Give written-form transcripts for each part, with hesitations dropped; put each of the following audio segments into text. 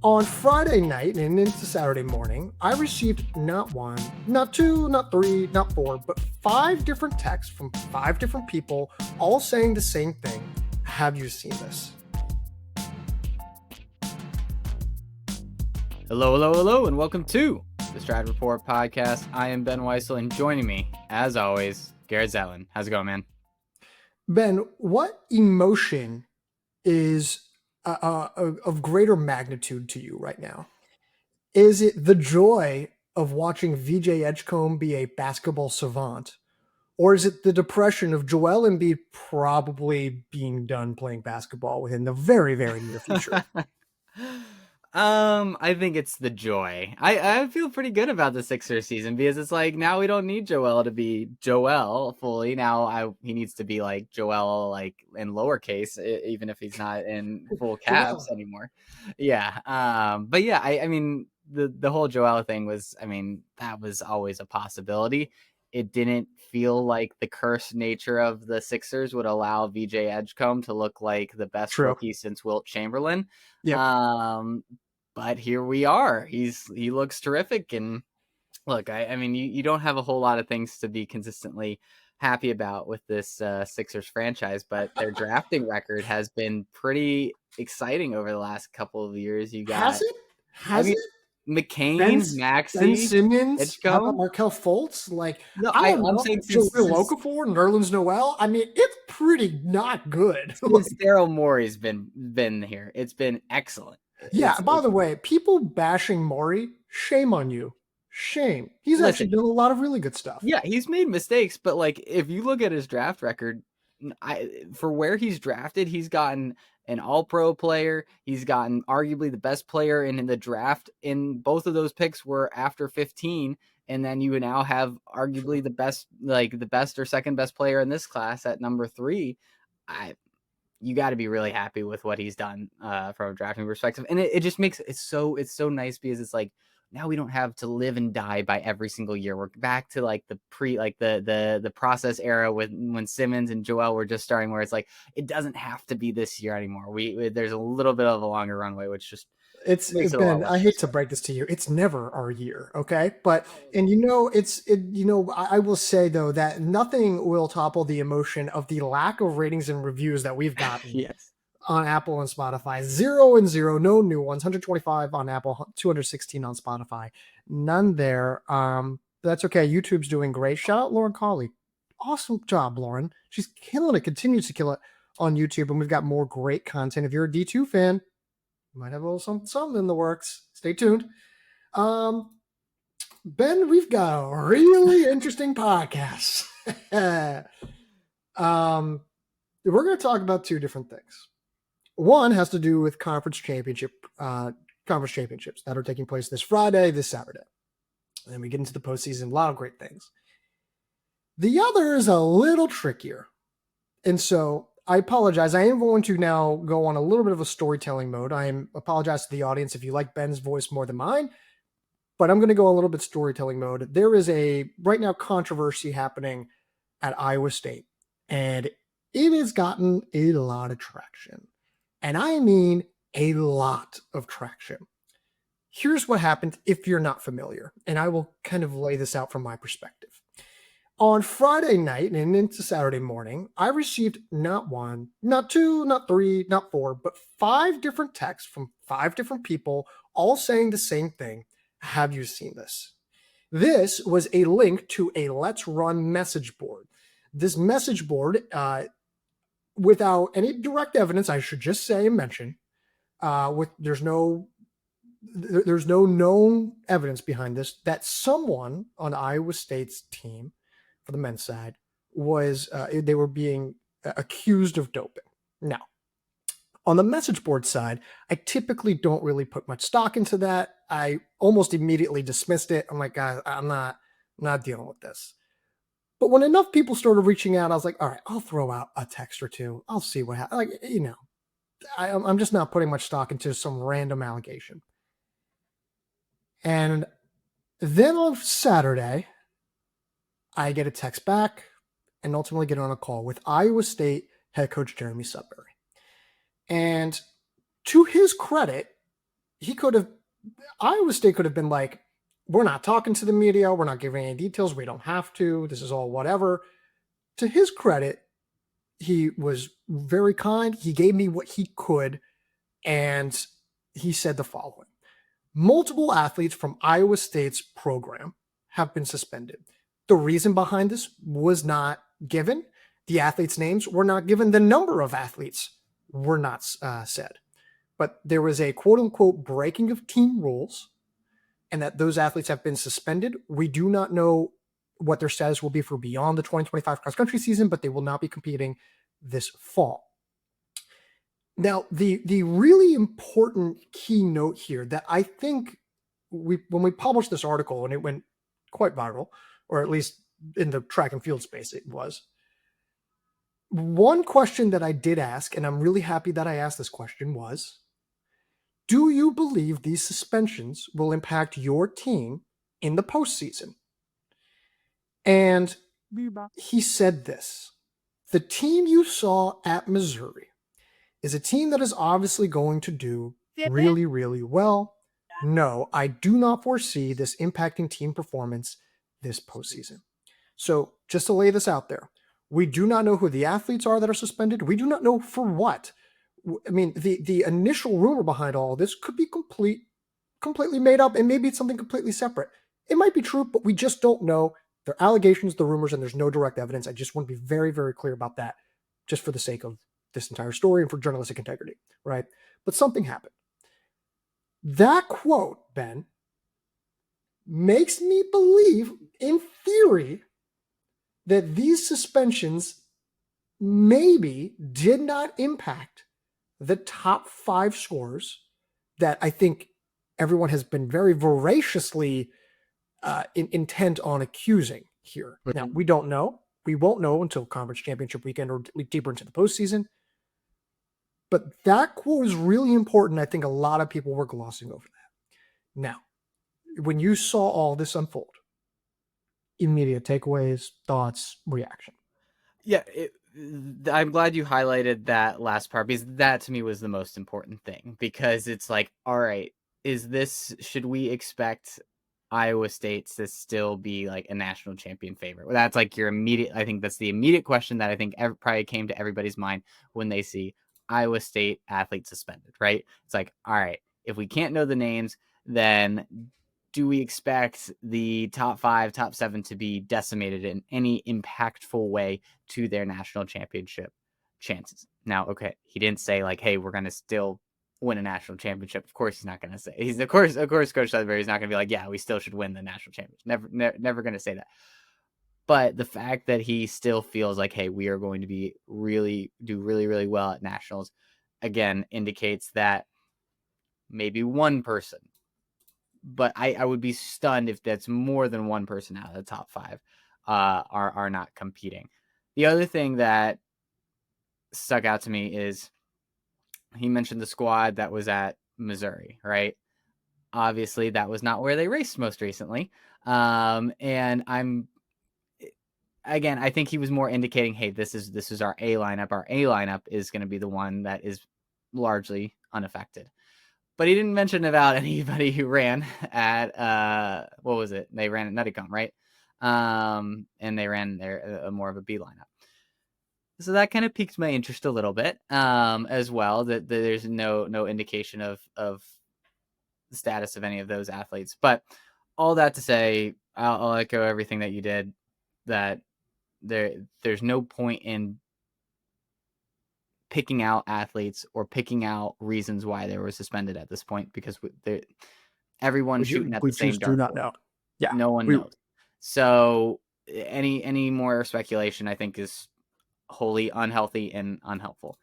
On Friday night and into Saturday morning, I received not one, not two, not three, not four, but 5 different texts from 5 different people, all saying the same thing. Have you seen this? Hello, and welcome to the Strat Report podcast. I am Ben Weissel, and joining me, as always, Garrett. How's it going, man? Ben, what emotion is of greater magnitude to you right now? Is it the joy of watching VJ Edgecombe be a basketball savant? Or is it the depression of Joel Embiid probably being done playing basketball within the very, very near future? I think it's the joy. I feel pretty good about the Sixers season because it's like now we don't need Joel to be Joel fully. Now he needs to be like Joel, like in lowercase, even if he's not in full caps anymore. Yeah. But yeah, I mean the whole Joel thing was, I mean, that was always a possibility. It didn't feel like the cursed nature of the Sixers would allow VJ Edgecombe to look like the best rookie since Wilt Chamberlain. Yep. But here we are. He looks terrific. And look, I mean, you don't have a whole lot of things to be consistently happy about with this Sixers franchise, but their drafting record has been pretty exciting over the last couple of years. You got Has it? McCain, Maxey, Ben Simmons, Edgecombe. how about Markelle Fultz? Like, no, I'm saying Jahlil Okafor, Nerlens Noel. I mean, it's pretty not good. Since Daryl Morey's been here, it's been excellent. Yeah, by the way, people bashing Morey, shame on you. Shame. He's actually done a lot of really good stuff. Yeah, he's made mistakes, but like if you look at his draft record, for where he's drafted, he's gotten an all-pro player. He's gotten arguably the best player in the draft. In both of those picks were after 15, and then you now have arguably the best or second best player in this class at number 3. You got to be really happy with what he's done from a drafting perspective. And it just makes it's so nice because it's like now we don't have to live and die by every single year. We're back to like the process era when Simmons and Joel were just starting, where it's like it doesn't have to be this year anymore. There's a little bit of a longer runway, which just it's Ben, I hate to break this to you. It's never our year, okay? But I will say though that nothing will topple the emotion of the lack of ratings and reviews that we've gotten. Yes. On Apple and Spotify. 0 and 0, no new ones. 125 on Apple, 216 on Spotify. None there. That's okay. YouTube's doing great. Shout out Lauren Colley. Awesome job, Lauren. She's killing it, continues to kill it on YouTube, and we've got more great content. If you're a D2 fan, you might have a little something in the works. Stay tuned. Ben, we've got a really interesting podcast. We're going to talk about 2 different things. One has to do with conference championships that are taking place this Friday, this Saturday. And then we get into the postseason, a lot of great things. The other is a little trickier. And so I apologize. I am going to now go on a little bit of a storytelling mode. I apologize to the audience if you like Ben's voice more than mine, but I'm going to go a little bit storytelling mode. There is right now controversy happening at Iowa State, and it has gotten a lot of traction. And I mean a lot of traction. Here's what happened if you're not familiar, and I will kind of lay this out from my perspective. On Friday night and into Saturday morning, I received not one, not two, not three, not four, but 5 different texts from 5 different people, all saying the same thing. Have you seen this? This was a link to a Let's Run message board. This message board, without any direct evidence, I should just say and mention, there's no known evidence behind this, that someone on Iowa State's team for the men's side they were being accused of doping. Now, on the message board side, I typically don't really put much stock into that. I almost immediately dismissed it. I'm like, guys, I'm not dealing with this. But when enough people started reaching out, I was like, all right, I'll throw out a text or 2. I'll see what happens. Like, I'm just not putting much stock into some random allegation. And then on Saturday, I get a text back and ultimately get on a call with Iowa State head coach Jeremy Sudbury. And to his credit, Iowa State could have been like, we're not talking to the media. We're not giving any details. We don't have to. This is all whatever. To his credit, he was very kind. He gave me what he could. And he said the following: multiple athletes from Iowa State's program have been suspended. The reason behind this was not given. The athletes' names were not given. The number of athletes were not said. But there was a quote unquote breaking of team rules, and that those athletes have been suspended. We do not know what their status will be for beyond the 2025 cross country season, but they will not be competing this fall. Now, the really important key note here that I think when we published this article and it went quite viral, or at least in the track and field space, it was. One question that I did ask, and I'm really happy that I asked this question, was, do you believe these suspensions will impact your team in the postseason? And he said this: the team you saw at Missouri is a team that is obviously going to do really, really well. No, I do not foresee this impacting team performance this postseason. So just to lay this out there, we do not know who the athletes are that are suspended. We do not know for what. I mean, the initial rumor behind all of this could be completely made up, and maybe it's something completely separate. It might be true, but we just don't know. They're allegations, they're rumors, and there's no direct evidence. I just want to be very, very clear about that, just for the sake of this entire story and for journalistic integrity, right? But something happened. That quote, Ben, makes me believe, in theory, that these suspensions maybe did not impact the top 5 scorers that I think everyone has been very voraciously intent on accusing here. Mm-hmm. Now, we don't know. We won't know until conference championship weekend or deeper into the postseason. But that quote is really important. I think a lot of people were glossing over that. Now, when you saw all this unfold, immediate takeaways, thoughts, reaction. Yeah, I'm glad you highlighted that last part, because that to me was the most important thing, because it's like, all right, should we expect Iowa State to still be like a national champion favorite? Well, that's like I think that's the immediate question that I think probably came to everybody's mind when they see Iowa State athlete suspended, right? It's like, all right, if we can't know the names, then do we expect the top 5, top 7 to be decimated in any impactful way to their national championship chances? Now, okay, he didn't say like, hey, we're going to still win a national championship. Of course, he's not going to say. Of course, Coach Sudbury is not going to be like, yeah, we still should win the national championship. Never going to say that. But the fact that he still feels like, hey, we are going to do really, really well at nationals, again, indicates that maybe one person, but I would be stunned if that's more than one person out of the top 5 are not competing. The other thing that stuck out to me is he mentioned the squad that was at Missouri, right? Obviously, that was not where they raced most recently. And I think he was more indicating, hey, this is our A lineup. Our A lineup is going to be the one that is largely unaffected. But he didn't mention about anybody who ran at what was it? They ran at Nutticombe, right? And they ran there more of a B lineup. So that kind of piqued my interest a little bit, as well. That there's no indication of the status of any of those athletes. But all that to say, I'll echo everything that you did. That there's no point in picking out athletes or picking out reasons why they were suspended at this point, because everyone's shooting at the same dartboard. Do not know. Yeah, no one knows. So any more speculation, I think, is wholly unhealthy and unhelpful.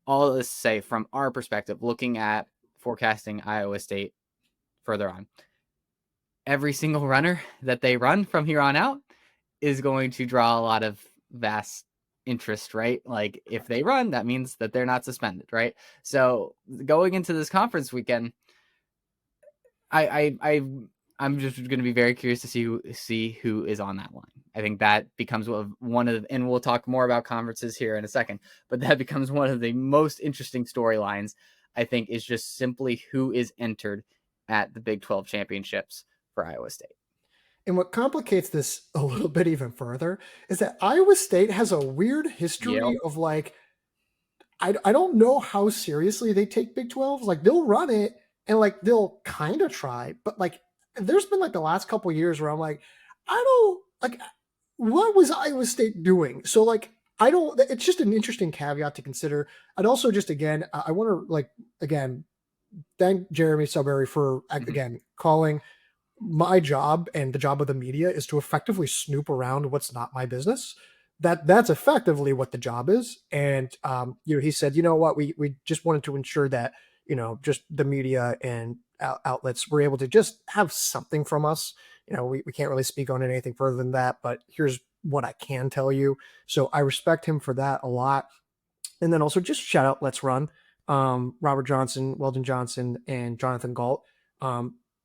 All this to say, from our perspective, looking at forecasting Iowa State further on, every single runner that they run from here on out is going to draw a lot of vast interest, right? Like, if they run, that means that they're not suspended, right? So going into this conference weekend, I'm just going to be very curious to see who is on that line. I think that becomes one of, and we'll talk more about conferences here in a second, but that becomes one of the most interesting storylines I think, is just simply who is entered at the Big 12 championships for Iowa State. And what complicates this a little bit even further is that Iowa State has a weird history of like, I don't know how seriously they take Big 12s. Like they'll run it and like they'll kind of try, but like there's been like the last couple of years where I'm like, I don't like what was Iowa State doing? So like I don't. It's just an interesting caveat to consider. I'd also just again, I want to like again thank Jeremy Sudbury for again calling my job and the job of the media is to effectively snoop around what's not my business. That's effectively what the job is. And he said, you know what, we just wanted to ensure that just the media and outlets were able to just have something from us. We can't really speak on anything further than that, but here's what I can tell you. So I respect him for that a lot. And then also just shout out Let's Run, Robert Johnson, Weldon Johnson, and Jonathan Galt.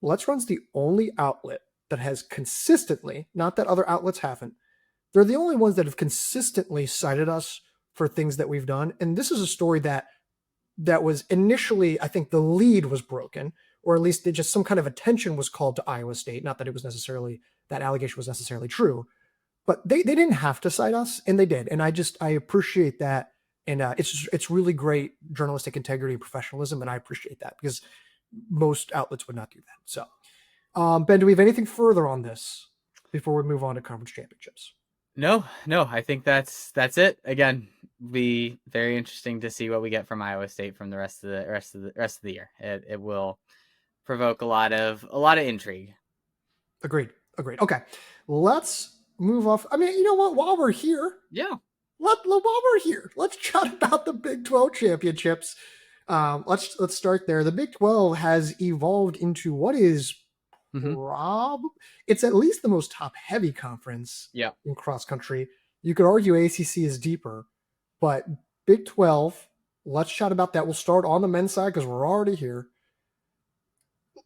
Let's Run's the only outlet that has consistently, not that other outlets haven't, they're the only ones that have consistently cited us for things that we've done. And this is a story that was initially, I think the lead was broken, or at least just some kind of attention was called to Iowa State. Not that it was necessarily, that allegation was necessarily true, but they didn't have to cite us, and they did. And I appreciate that. And it's really great journalistic integrity and professionalism, and I appreciate that because most outlets would not do that. So, Ben, do we have anything further on this before we move on to conference championships? No, I think that's it. Again, be very interesting to see what we get from Iowa State from the rest of the year. It will provoke a lot of intrigue. Agreed. Okay, let's move off. I mean, you know what? While we're here, let's chat about the Big 12 championships. Let's start there. The Big 12 has evolved into what is it's at least the most top-heavy conference in cross country. You could argue ACC is deeper, but Big 12. Let's chat about that. We'll start on the men's side because we're already here.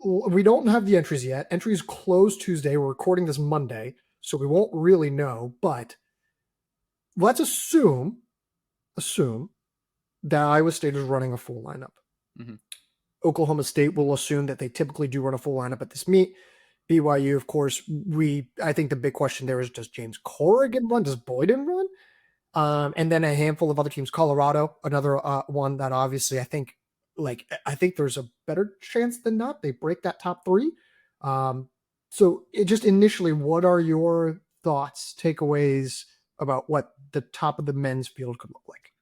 We don't have the entries yet. Entries close Tuesday. We're recording this Monday, so we won't really know. But let's assume that Iowa State is running a full lineup. Oklahoma State will assume that they typically do run a full lineup at this meet. BYU, of course, I think the big question there is, does James Corrigan run? Does Boyden run? And then a handful of other teams. Colorado, another one that obviously I think there's a better chance than not they break that top three. So just initially, what are your thoughts, takeaways about what the top of the men's field could look like?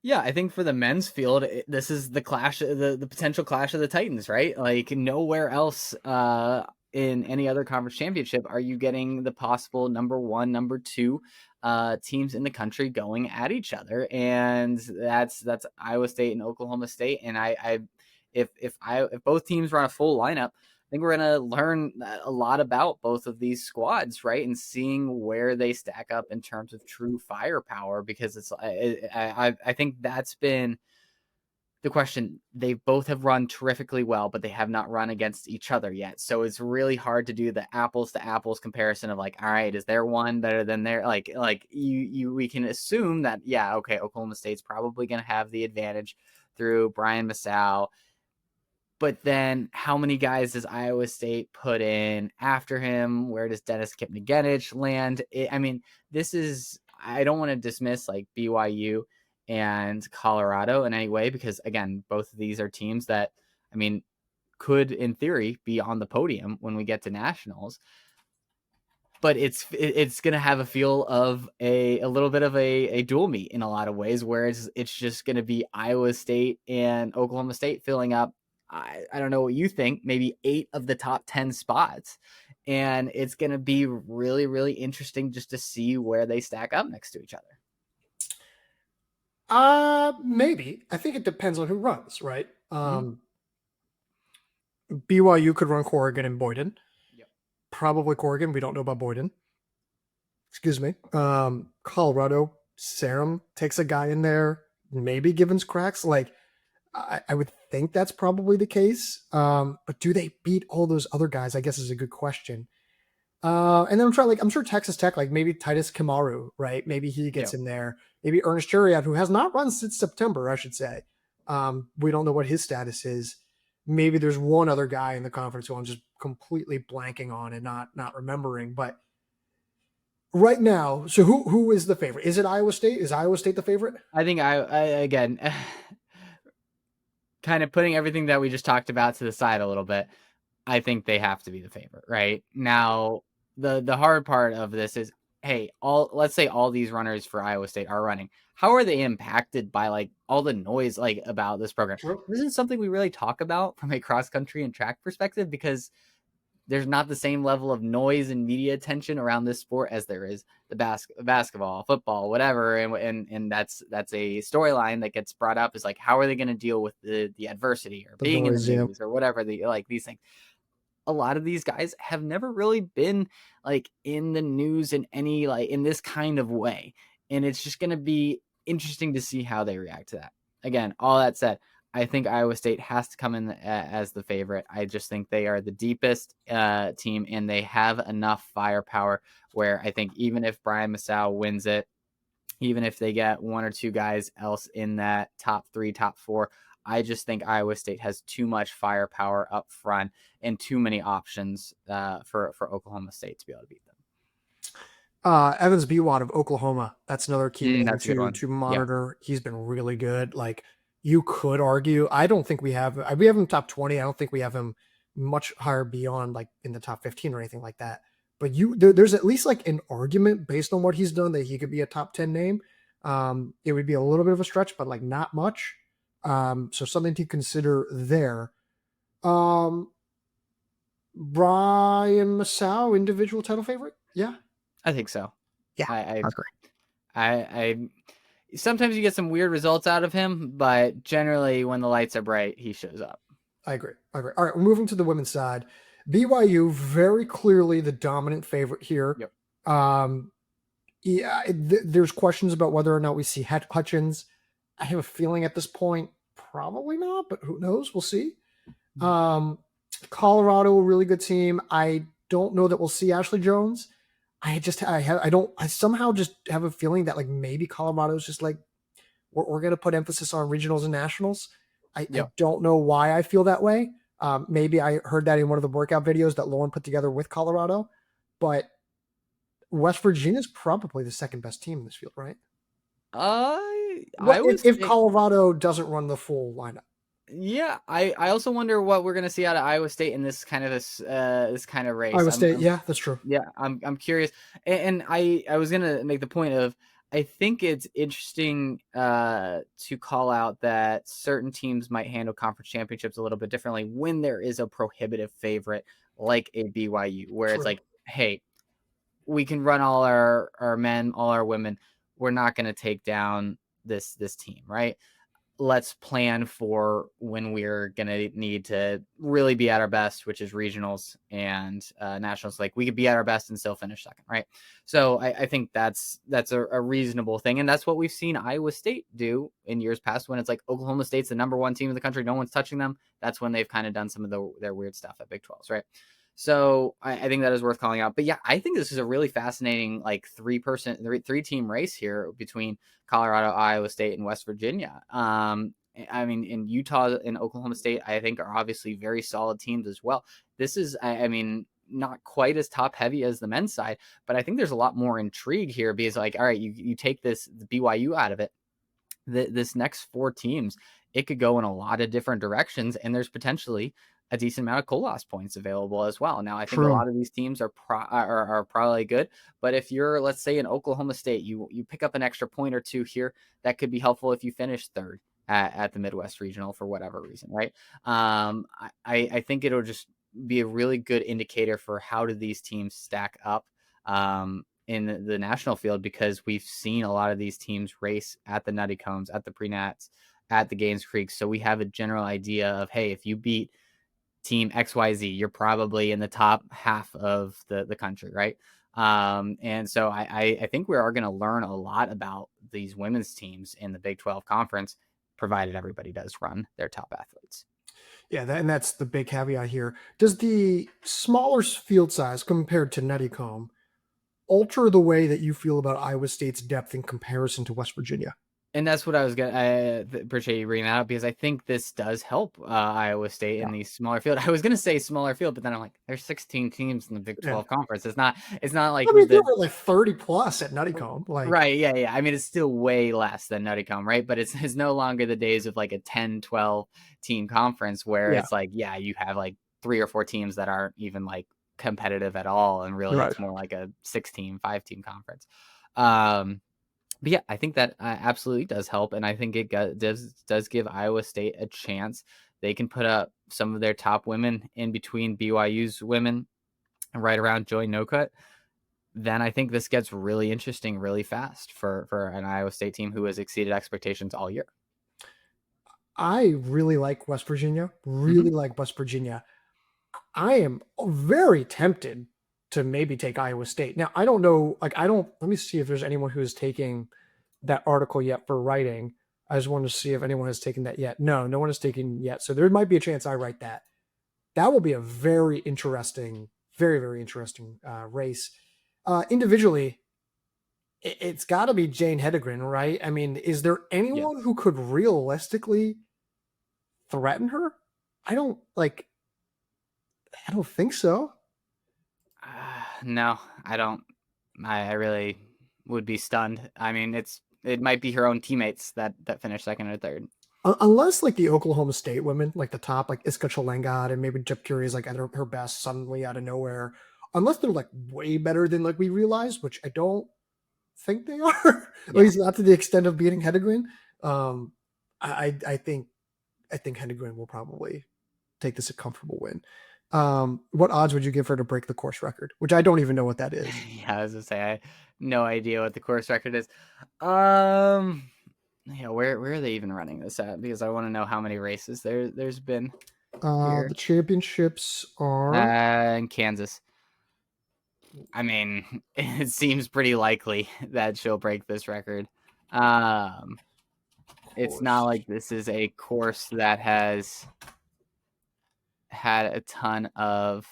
Yeah, I think for the men's field, this is the clash, the potential clash of the Titans, right? Like nowhere else in any other conference championship are you getting the possible number one, number two teams in the country going at each other, and that's Iowa State and Oklahoma State. And if both teams run a full lineup, I think we're going to learn a lot about both of these squads, right? And seeing where they stack up in terms of true firepower, because I think that's been the question. They both have run terrifically well, but they have not run against each other yet. So it's really hard to do the apples to apples comparison of like, all right, is there one better than there? We can assume that, yeah, okay, Oklahoma State's probably going to have the advantage through Brian Massow. But then how many guys does Iowa State put in after him? Where does Dennis Kipnigenich land? I don't want to dismiss like BYU and Colorado in any way, because again, both of these are teams that, could in theory be on the podium when we get to nationals. But it's going to have a feel of a little bit of a dual meet in a lot of ways, where it's just going to be Iowa State and Oklahoma State filling up, I don't know what you think, maybe 8 of the top 10 spots. And it's going to be really, really interesting just to see where they stack up next to each other. Maybe. I think it depends on who runs, right? BYU could run Corrigan and Boyden. Yep. Probably Corrigan. We don't know about Boyden. Excuse me. Colorado, Sarum takes a guy in there. Maybe Givens cracks. Like, I would think that's probably the case. But do they beat all those other guys? I guess is a good question. And then I'm sure Texas Tech, like maybe Titus Kamaru, right? Maybe he gets in there. Maybe Ernest Chariot, who has not run since September, I should say. We don't know what his status is. Maybe there's one other guy in the conference who I'm just completely blanking on and not remembering. But right now, so who is the favorite? Is it Iowa State? Is Iowa State the favorite? I think I again, kind of putting everything that we just talked about to the side a little bit. I think they have to be the favorite right now. The hard part of this is, hey, let's say all these runners for Iowa State are running. How are they impacted by like all the noise like about this program? True. This is something we really talk about from a cross country and track perspective, because there's not the same level of noise and media attention around this sport as there is the basketball, football, whatever. And that's a storyline that gets brought up, is like, how are they going to deal with the adversity or being in the news or whatever, like these things. A lot of these guys have never really been like in the news in any, like in this kind of way. And it's just going to be interesting to see how they react to that. Again, all that said, I think Iowa State has to come in as the favorite. I just think they are the deepest team, and they have enough firepower where I think even if Brian Masau wins it, even if they get one or two guys else in that top 3, top 4, I just think Iowa State has too much firepower up front and too many options for Oklahoma State to be able to beat them. Evans Bewad of Oklahoma. That's another key That's a good one to monitor. Yeah. He's been really good. Like, you could argue, I don't think we have him top 20. I don't think we have him much higher beyond like in the top 15 or anything like that. But there's at least like an argument based on what he's done that he could be a top 10 name. It would be a little bit of a stretch, but like not much. So something to consider there. Brian Masau, individual title favorite? Yeah. I think so. Yeah. I agree. Sometimes you get some weird results out of him, but generally when the lights are bright, he shows up. I agree. All right, we're moving to the women's side. BYU, very clearly the dominant favorite here. Yep. There's questions about whether or not we see Hutchins. I have a feeling at this point, probably not, but who knows? We'll see. Colorado, a really good team. I don't know that we'll see Ashley Jones. I somehow just have a feeling that like maybe Colorado's just like, we're going to put emphasis on regionals and nationals. I don't know why I feel that way. Maybe I heard that in one of the workout videos that Lauren put together with Colorado, but West Virginia is probably the second best team in this field, right? If Colorado doesn't run the full lineup. Yeah, I also wonder what we're going to see out of Iowa State in this kind of race. Iowa State, yeah, that's true. Yeah, I'm curious, and I was going to make the point of, I think it's interesting to call out that certain teams might handle conference championships a little bit differently when there is a prohibitive favorite like a BYU, where It's like, hey, we can run all our men, all our women. We're not going to take down this team, right? Let's plan for when we're going to need to really be at our best, which is regionals and nationals. Like, we could be at our best and still finish second, right? So I think that's a reasonable thing. And that's what we've seen Iowa State do in years past, when it's like Oklahoma State's the number 1 team in the country, no one's touching them. That's when they've kind of done some of their weird stuff at Big 12s, right? So I think that is worth calling out. But yeah, I think this is a really fascinating like 3-team race here between Colorado, Iowa State, and West Virginia. I mean, in Utah and Oklahoma State, I think are obviously very solid teams as well. This is, I mean, not quite as top heavy as the men's side, but I think there's a lot more intrigue here, because like, all right, you take the BYU out of it, this next 4 teams, it could go in a lot of different directions, and there's potentially a decent amount of Colas points available as well. Now, I think a lot of these teams are probably good, but if you're, let's say, in Oklahoma State, you pick up an extra point or 2 here, that could be helpful if you finish 3rd at the Midwest Regional for whatever reason, right? I think it'll just be a really good indicator for how do these teams stack up in the national field, because we've seen a lot of these teams race at the Nutty Combs, at the Pre-Nats, at the Gaines Creek. So we have a general idea of, hey, if you beat team XYZ, you're probably in the top half of the country, right? And so I think we are going to learn a lot about these women's teams in the Big 12 conference, provided everybody does run their top athletes. Yeah, and that's the big caveat here. Does the smaller field size compared to Nuttycombe alter the way that you feel about Iowa State's depth in comparison to West Virginia? And that's what I was gonna. I appreciate you bringing that up because I think this does help Iowa State Yeah. in the smaller field. I was gonna say smaller field, but then I'm like, there's 16 teams in the Big Yeah. 12 conference. It's not like I mean, there the were like 30 plus at Nuttycombe. Like, right. Yeah. I mean, it's still way less than Nuttycombe, right? But it's no longer the days of like a 10, 12 team conference where yeah, it's like, yeah, you have like 3 or 4 teams that aren't even like competitive at all, and really right. it's more like a 6-team, 5-team conference. Um, But yeah, I think that absolutely does help, and I think it does give Iowa State a chance. They can put up some of their top women in between BYU's women, right around Joy No-Cut. Then I think this gets really interesting really fast for an Iowa State team who has exceeded expectations all year. I really like West Virginia. Mm-hmm. Really like West Virginia. I am very tempted to maybe take Iowa State. Now, I don't know. Like, let me see if there's anyone who is taking that article yet for writing. I just wanted to see if anyone has taken that yet. No, no one has taken yet. So there might be a chance I write that. That will be a very interesting, very, very interesting race. Individually, it's got to be Jane Hedegren, right? I mean, is there anyone Yes. who could realistically threaten her? I don't think so. No, I don't. I really would be stunned. I mean, it might be her own teammates that finish second or third. Unless like the Oklahoma State women, like the top, like Iska Chalengat and maybe Jep Curie is like at her best suddenly out of nowhere. Unless they're like way better than like we realized, which I don't think they are. At least not to the extent of beating Hedegren. I think Hedegren will probably take this a comfortable win. What odds would you give her to break the course record? Which I don't even know what that is. Yeah, I was gonna say I have no idea what the course record is. Yeah, where are they even running this at? Because I want to know how many races there's been here. The championships are In Kansas. I mean, it seems pretty likely that she'll break this record. It's not like this is a course that has had a ton of.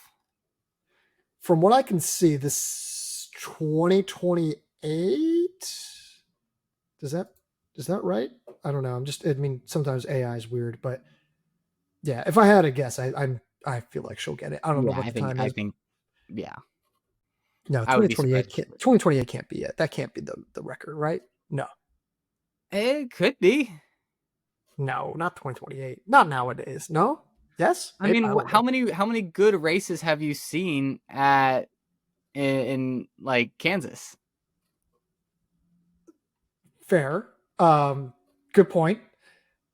From what I can see, this 2028. Is that right? I don't know. I mean, sometimes AI is weird, but yeah, if I had to guess, I feel like she'll get it. I don't know what the time is. Yeah. No, I would be 2028 can't be it. That can't be the record, right? No. It could be. No, not 2028. Not nowadays. No? Yes? I mean, how many good races have you seen in like Kansas? Fair. Good point.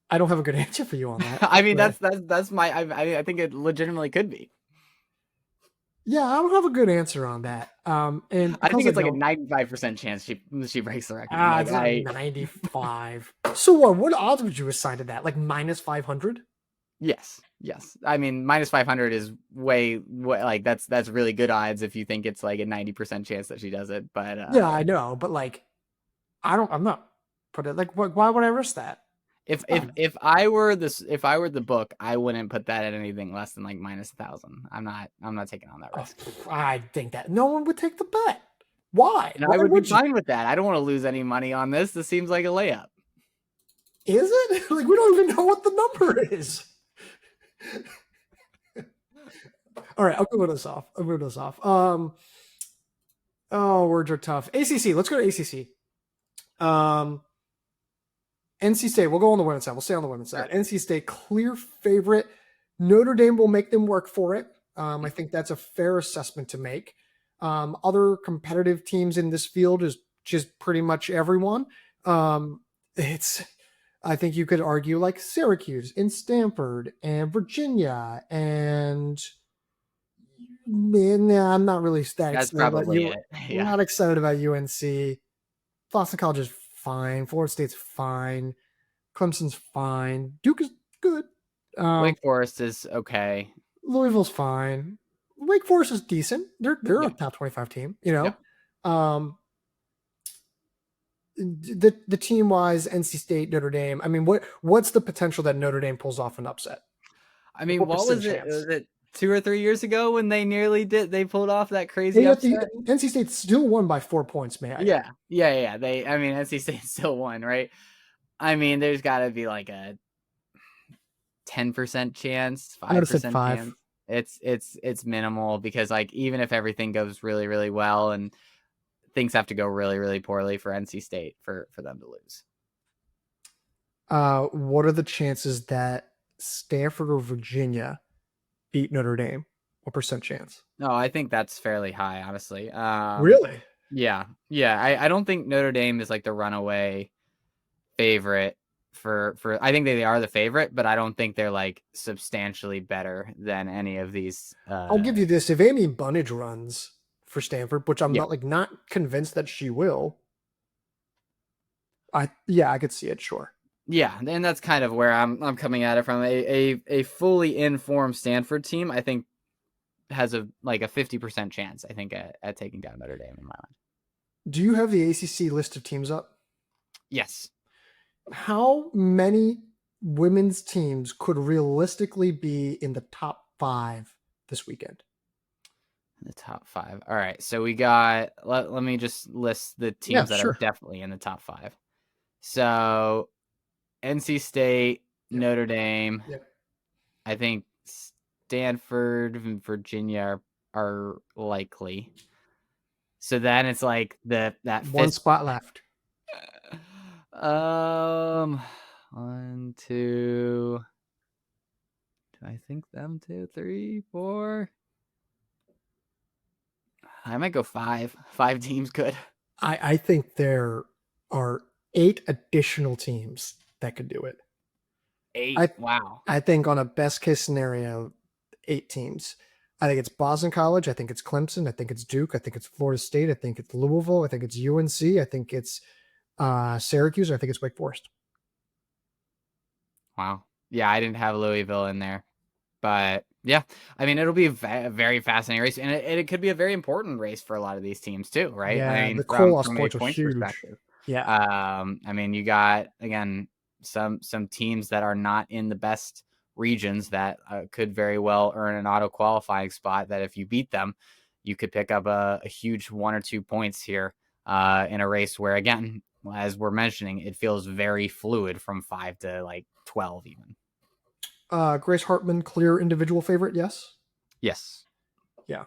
I don't have a good answer for you on that. I mean, that's my. I think it legitimately could be. Yeah, I don't have a good answer on that. And I think it's like a 95% chance she breaks the record. It's not 95. So what odds would you assign to that? Like minus 500? Yes. I mean, minus 500 is way like that's really good odds if you think it's like a 90% chance that she does it. But yeah, I know, but like, I'm not put it like why would I risk that? If I were the book, I wouldn't put that at anything less than like minus 1,000. I'm not taking on that risk. I think that no one would take the bet. Why? And I would be fine with that. I don't want to lose any money on this. This seems like a layup. Is it? Like, we don't even know what the number is. All right, I'll move this off. Oh, words are tough. ACC. Let's go to ACC. NC State, we'll go on the women's side. We'll stay on the women's side. NC State, clear favorite. Notre Dame will make them work for it. I think that's a fair assessment to make. Other competitive teams in this field is just pretty much everyone. I think you could argue like Syracuse and Stanford and Virginia and I'm not really that That's excited probably about it. Yeah. I'm not excited about UNC. Boston College is fine. Florida State's fine. Clemson's fine. Duke is good. Wake Forest is okay. Louisville's fine. Wake Forest is decent. They're a top 25 team. You know, the team wise, NC State, Notre Dame. I mean, what's the potential that Notre Dame pulls off an upset? I mean, what was it? Was it 2 or 3 years ago when they nearly did? They pulled off that crazy upset. NC State still won by 4 points, man. Yeah. NC State still won, right? I mean, there's got to be like a 10% chance, I would have said 5% 5. chance. It's minimal because like even if everything goes really, really well and things have to go really, really poorly for NC State for them to lose. What are the chances that Stanford or Virginia beat Notre Dame? What percent chance? No, I think that's fairly high, honestly. Really? Yeah. I don't think Notre Dame is like the runaway favorite for I think they are the favorite, but I don't think they're like substantially better than any of these. I'll give you this: if Amy Bunnage runs for Stanford, which I'm Yeah. not convinced that she will, I could see it. Sure. Yeah, and that's kind of where I'm coming at it from. A fully informed Stanford team, I think, has a 50% chance, I think, at taking down Notre Dame in my mind. Do you have the ACC list of teams up? Yes. How many women's teams could realistically be in the top 5 this weekend? The top 5. All right, so we got. Let me just list the teams that are definitely in the top 5. So, NC State, Notre Dame. I think Stanford and Virginia are likely. So then it's like that one spot left. 1, 2. Do I think them 2, 3, 4? I might go 5. 5 teams could. I think there are 8 additional teams that could do it. 8. Wow. I think on a best case scenario, 8 teams. I think it's Boston College. I think it's Clemson. I think it's Duke. I think it's Florida State. I think it's Louisville. I think it's UNC. I think it's Syracuse. I think it's Wake Forest. Wow. Yeah, I didn't have Louisville in there. But yeah, I mean, it'll be a very fascinating race. And it could be a very important race for a lot of these teams too, right? Yeah, I mean, the from a points are points huge. perspective. Yeah. I mean, you got, again, some teams that are not in the best regions that could very well earn an auto qualifying spot that if you beat them, you could pick up a huge 1 or 2 points here in a race where, again, as we're mentioning, it feels very fluid from 5 to like 12 even. Grace Hartman, clear individual favorite, yes? Yes. Yeah.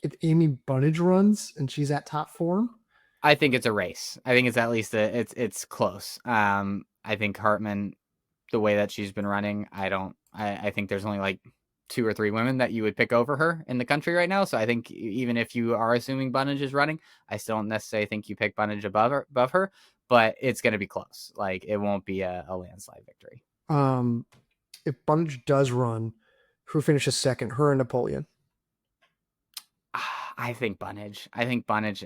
If Amy Bunnage runs and she's at top form, I think it's a race. I think it's at least it's close. I think Hartman, the way that she's been running, I think there's only like 2 or 3 women that you would pick over her in the country right now. So I think even if you are assuming Bunnage is running, I still don't necessarily think you pick Bunnage above her, but it's going to be close. Like it won't be a landslide victory. If Bunnage does run, who finishes second? Her and Napoleon. I think Bunnage.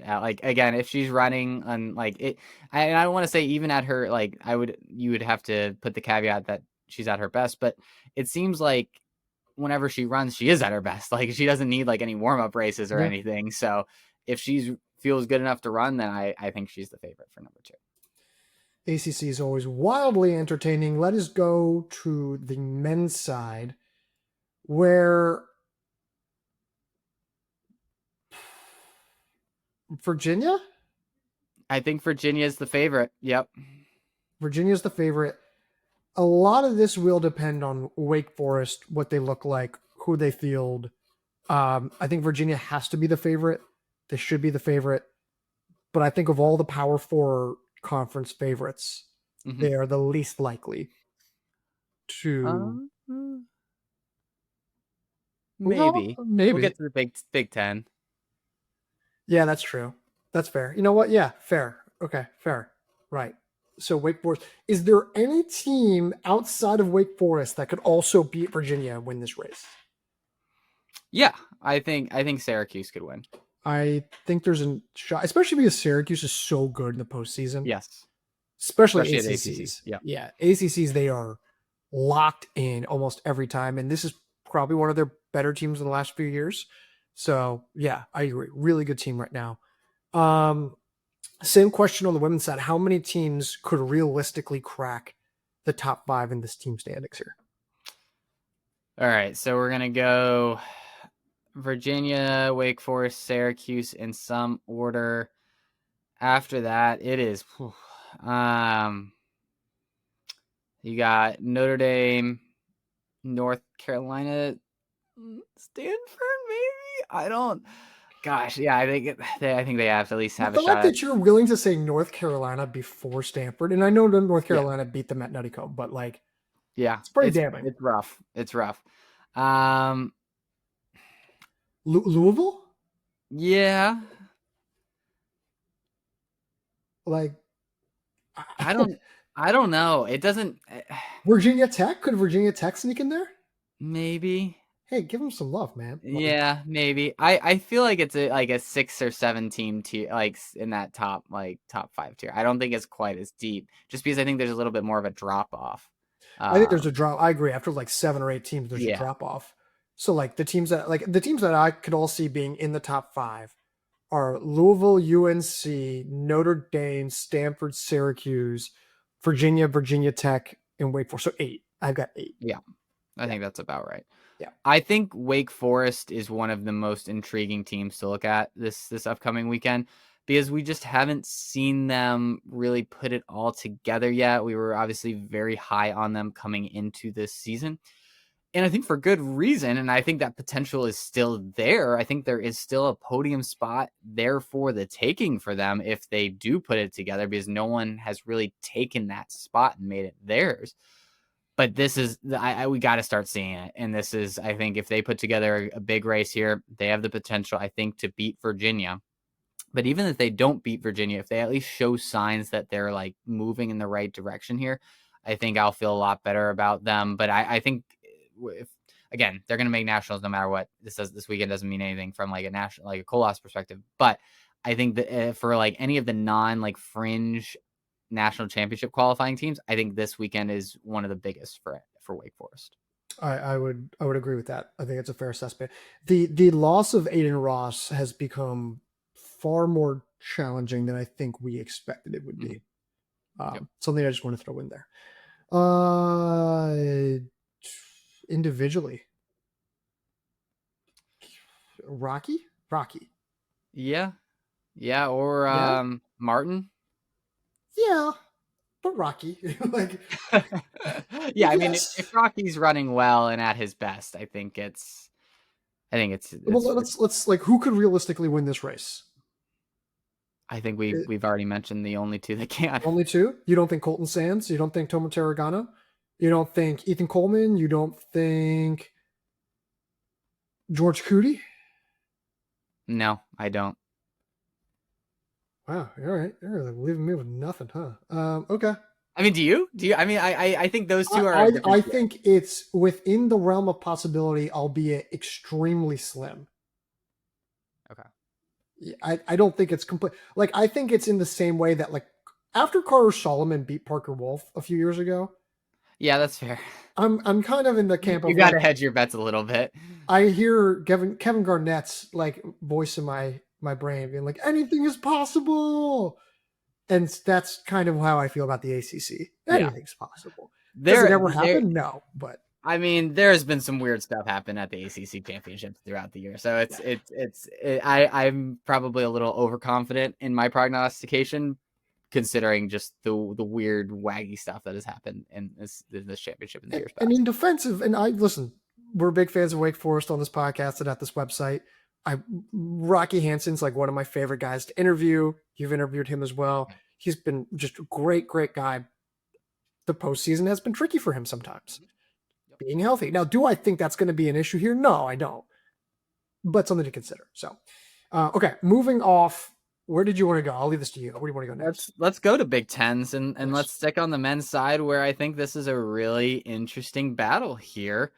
Like again, if she's running on like it, I don't want to say even at her like you would have to put the caveat that she's at her best, but it seems like whenever she runs, she is at her best. Like she doesn't need like any warm up races or anything. So if she feels good enough to run, then I think she's the favorite for number 2. ACC is always wildly entertaining. Let us go to the men's side, where Virginia? I think Virginia is the favorite. Yep. Virginia's the favorite. A lot of this will depend on Wake Forest, what they look like, who they field. I think Virginia has to be the favorite. They should be the favorite. But I think of all the Power 4 conference favorites, they are the least likely to. Maybe. Well, maybe. We'll get to the Big Ten. Yeah, that's true. That's fair. You know what? Yeah, fair. Okay, fair. Right. So Wake Forest. Is there any team outside of Wake Forest that could also beat Virginia and win this race? Yeah, I think Syracuse could win. I think there's a shot, especially because Syracuse is so good in the postseason. Yes. Especially Especially ACCs. at ACC. Yeah. ACCs, they are locked in almost every time. And this is probably one of their better teams in the last few years. So, yeah, I agree. Really good team right now. Same question on the women's side. How many teams could realistically crack the top 5 in this team standings here? All right. So we're going to go Virginia, Wake Forest, Syracuse in some order. After that, it is. You got Notre Dame, North Carolina, Stanford, maybe. I don't. Gosh, yeah, I think they have to at least have a The shot fact at. that you're willing to say North Carolina before Stanford, and I know that North Yeah, Carolina beat them at Nutty Co, but like yeah, it's pretty damning. it's rough. It's rough. Um, Louisville, yeah, like I don't, I don't know. It doesn't. Virginia Tech, could Virginia Tech sneak in there? Maybe. Hey, give them some love, man. Like, Yeah, maybe. I feel like it's a 6 or 7 team tier, like in that top 5 tier. I don't think it's quite as deep, just because I think there's a little bit more of a drop off. I think there's a Um, drop. I agree. After like 7 or 8 teams, there's a yeah, drop off. So like the teams that I could all see being in the top 5 are Louisville, UNC, Notre Dame, Stanford, Syracuse, Virginia Tech, and Wake Forest. So 8. I've got 8. yeah, I Yeah, think that's about right. yeah. I think Wake Forest is one of the most intriguing teams to look at this upcoming weekend, because we just haven't seen them really put it all together yet. We were obviously very high on them coming into this season, and I think for good reason. And I think that potential is still there. I think there is still a podium spot there for the taking for them if they do put it together, because no one has really taken that spot and made it theirs. But this is, we got to start seeing it. And this is, I think, if they put together a big race here, they have the potential, I think, to beat Virginia. But even if they don't beat Virginia, if they at least show signs that they're like moving in the right direction here, I think I'll feel a lot better about them. But I think if, again, they're going to make nationals no matter what. This weekend doesn't mean anything from like a national, like a Colas perspective. But I think that for like any of the non like fringe national championship qualifying teams, I think this weekend is one of the biggest for Wake Forest. I would agree with that. I think it's a fair assessment. The loss of Aiden Ross has become far more challenging than I think we expected it would be. Yep. Something I just want to throw in there. Individually, Rocky. Yeah. Or Yeah, Martin. yeah, but Rocky. Like, Yeah, I mean, yes. if Rocky's running well and at his best, I think Well, let's like, who could realistically win this race? I think It, we've already mentioned the only two that can. only two. You don't think Colton Sands? You don't think Tomo Terragano? You don't think Ethan Coleman? You don't think George Cootie? No, I don't. Wow. All right. You're leaving me with nothing, huh? Okay. I mean, do you? I mean, I think those two are a I different tier. think it's within the realm of possibility, albeit extremely slim. Okay. I don't think it's complete. Like, I think it's in the same way that, like, after Carter Solomon beat Parker Wolf a few years ago, Yeah, that's fair. I'm kind of in the camp You of got to like, hedge your bets a little bit. I hear Kevin Garnett's like voice in my brain being like, anything is possible. And that's kind of how I feel about the ACC. Yeah. Anything's possible. Does it There, ever happen? No, but I mean, there's been some weird stuff happen at the ACC Championships throughout the year, so I'm probably a little overconfident in my prognostication, considering just the weird waggy stuff that has happened in this championship in the years and past. in defensive, and I listen, we're big fans of Wake Forest on this podcast and at this website. Rocky Hanson's like one of my favorite guys to interview. You've interviewed him as well. He's been just a great guy. The postseason has been tricky for him sometimes. Being healthy. Now, do I think that's going to be an issue here? No, I don't. But something to consider. So, okay, moving off. Where did you want to go? I'll leave this to you. Where do you want to go next? Let's go to Big Tens and Yes. let's stick on the men's side, where I think this is a really interesting battle here.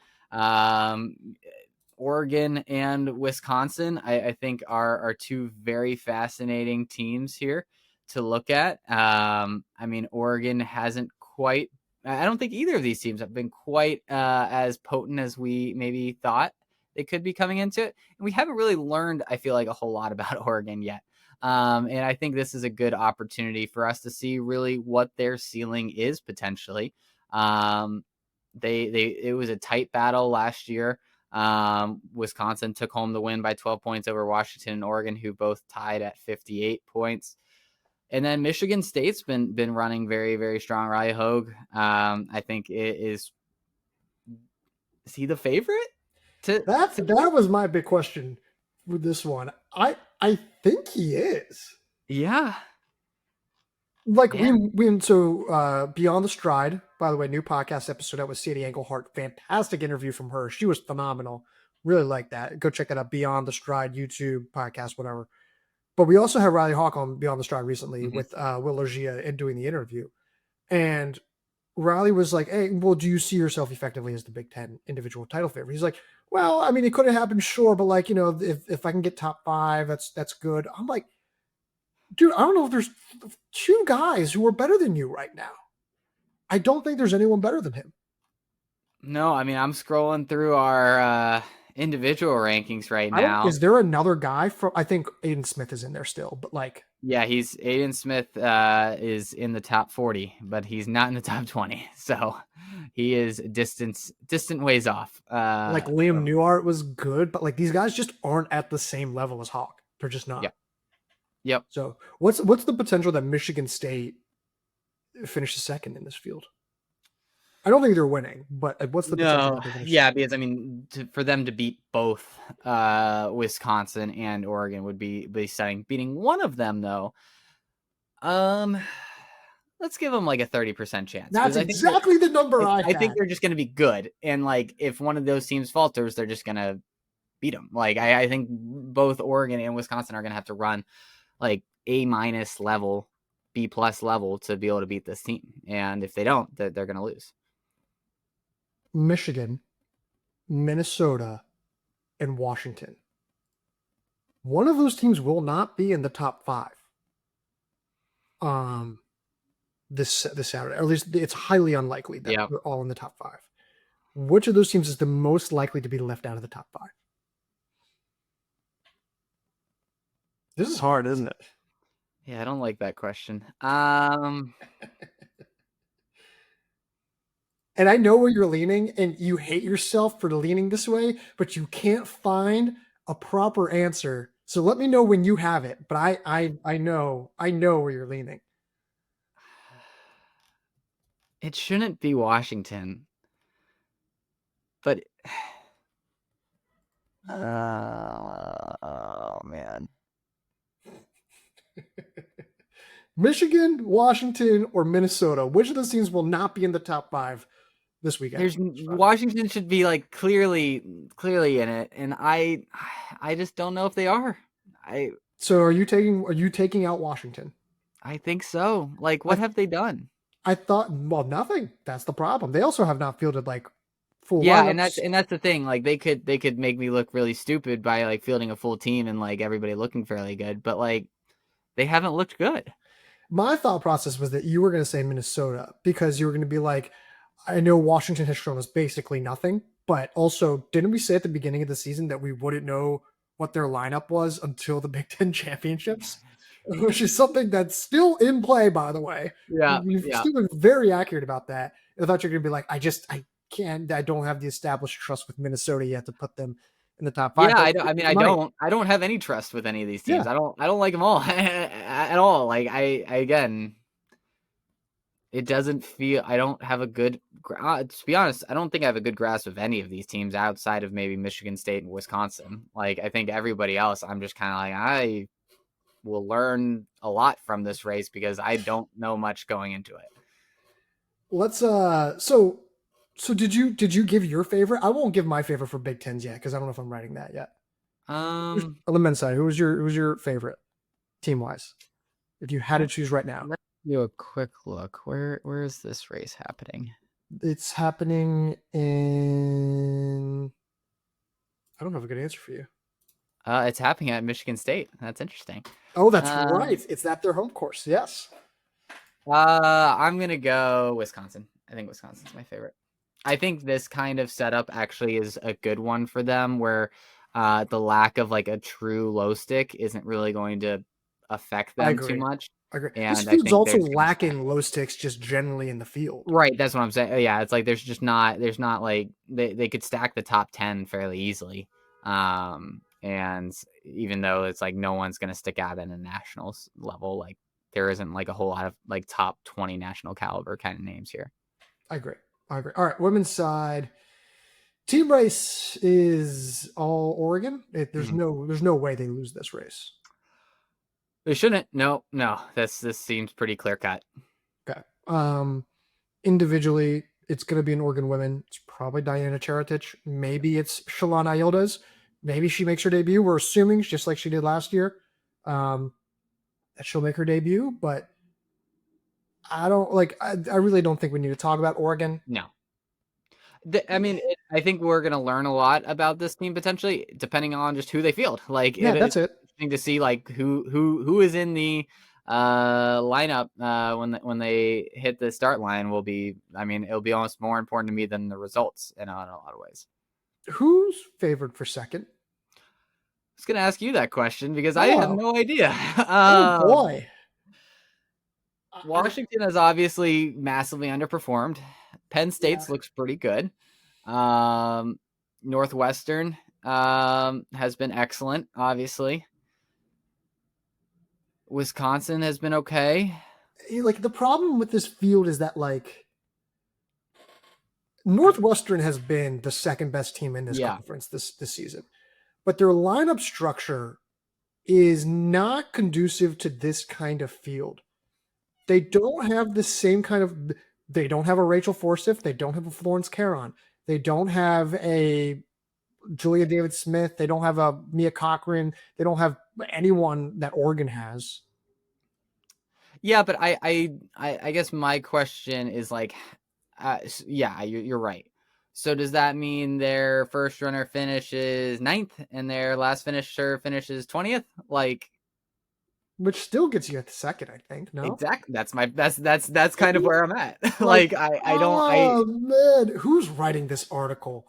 Oregon and Wisconsin, I think are two very fascinating teams here to look at. I mean, Oregon hasn't quite, I don't think either of these teams have been quite as potent as we maybe thought they could be coming into it. And we haven't really learned, I feel like, a whole lot about Oregon yet. And I think this is a good opportunity for us to see really what their ceiling is potentially. It was a tight battle last year. Wisconsin took home the win by 12 points over Washington and Oregon, who both tied at 58 points. And then Michigan State's been running very, very strong. Riley Hogue, I think is he the favorite? That was my big question with this one. I think he is. Yeah. Like Beyond the Stride, by the way, new podcast episode out with Sadie Englehart. Fantastic interview from her. She was phenomenal. Really like that. Go check that out. Beyond the Stride YouTube podcast, whatever. But we also had Riley Hawk on Beyond the Stride recently with Will Logia and doing the interview. And Riley was like, "Hey, well, do you see yourself effectively as the Big Ten individual title favorite?" He's like, "Well, I mean, it could have happened, sure, but like, if I can get top 5, that's good." I'm like, dude, I don't know if there's 2 guys who are better than you right now. I don't think there's anyone better than him. No, I mean, I'm scrolling through our individual rankings right now. Is there another guy I think Aiden Smith is in there still, but like. Yeah, Aiden Smith is in the top 40, but he's not in the top 20. So he is distant ways off. Like Liam Newhart was good, but like these guys just aren't at the same level as Hawk. They're just not. Yep. So what's the potential that Michigan State finishes second in this field? I don't think they're winning, but what's the potential? Yeah, because I mean, for them to beat both Wisconsin and Oregon would be setting. Beating one of them though, let's give them like a 30% chance. That's exactly the number I think they're just going to be good, and like if one of those teams falters, they're just going to beat them. Like I think both Oregon and Wisconsin are going to have to run like A- level, B+ level to be able to beat this team, and if they don't, they're going to lose. Michigan, Minnesota, and Washington. One of those teams will not be in the top 5. This Saturday, or at least it's highly unlikely that they're all in the top 5. Which of those teams is the most likely to be left out of the top 5? This is hard, isn't it? Yeah, I don't like that question. And I know where you're leaning, and you hate yourself for leaning this way, but you can't find a proper answer. So let me know when you have it. But I know where you're leaning. It shouldn't be Washington, but oh man. Michigan, Washington, or Minnesota? Which of those teams will not be in the top 5 this weekend? Washington should be like clearly in it, and I just don't know if they are. So are you taking out Washington? I think so. Like, what have they done? I thought, well, nothing. That's the problem. They also have not fielded like full lineups. and that's the thing. Like they could make me look really stupid by like fielding a full team and like everybody looking fairly good, but like they haven't looked good. My thought process was that you were going to say Minnesota because you were going to be like, I know Washington has shown us basically nothing, but also didn't we say at the beginning of the season that we wouldn't know what their lineup was until the Big Ten championships, which is something that's still in play, by the way. Yeah. You've still been very accurate about that. I thought you're going to be like, I don't have the established trust with Minnesota yet to put them in the top 5. Yeah, I don't have any trust with any of these teams. Yeah. I don't like them all at all. Like again, it doesn't feel, I don't have a good, to be honest, I don't think I have a good grasp of any of these teams outside of maybe Michigan State and Wisconsin. Like I think everybody else, I'm just kind of like, I will learn a lot from this race because I don't know much going into it. Let's So did you give your favorite? I won't give my favorite for Big Tens yet because I don't know if I'm writing that yet. On the men's side, who was your favorite team wise? If you had to choose right now, let's do a quick look. Where is this race happening? It's happening in. I don't have a good answer for you. It's happening at Michigan State. That's interesting. Oh, that's right. It's at their home course. Yes. I'm gonna go Wisconsin. I think Wisconsin's my favorite. I think this kind of setup actually is a good one for them where the lack of like a true low stick isn't really going to affect them too much. I agree. And this field's also lacking low sticks just generally in the field. Right. That's what I'm saying. Yeah. It's like there's not like they could stack the top 10 fairly easily. And even though it's like no one's going to stick out at a nationals level, like there isn't like a whole lot of like top 20 national caliber kind of names here. I agree. All right, women's side. Team race is all Oregon. There's no way they lose this race. They shouldn't. No. This seems pretty clear cut. Okay. Individually, it's going to be an Oregon women. It's probably Diana Cheretich. Maybe it's Shalana Yildiz. Maybe she makes her debut. We're assuming, just like she did last year, that she'll make her debut. But I don't I really don't think we need to talk about Oregon. No. I think we're going to learn a lot about this team potentially, depending on just who they field. Like, that's it. Interesting to see like who is in the lineup when they hit the start line. It'll be almost more important to me than the results in a lot of ways. Who's favored for second? I was going to ask you that question because I have no idea. Oh boy. Washington has obviously massively underperformed. Penn State's looks pretty good. Northwestern has been excellent, obviously. Wisconsin has been okay. Like, the problem with this field is that like Northwestern has been the second best team in this conference this season, but their lineup structure is not conducive to this kind of field. They don't have the same kind of. They don't have a Rachel Forsyth. They don't have a Florence Caron. They don't have a Julia David-Smith. They don't have a Mia Cochran. They don't have anyone that Oregon has. Yeah, but I guess my question is like, you're right. So does that mean their first runner finishes 9th and their last finisher finishes 20th? Like, which still gets you at the second, I think. No, exactly. That's kind of where I'm at. Man, who's writing this article?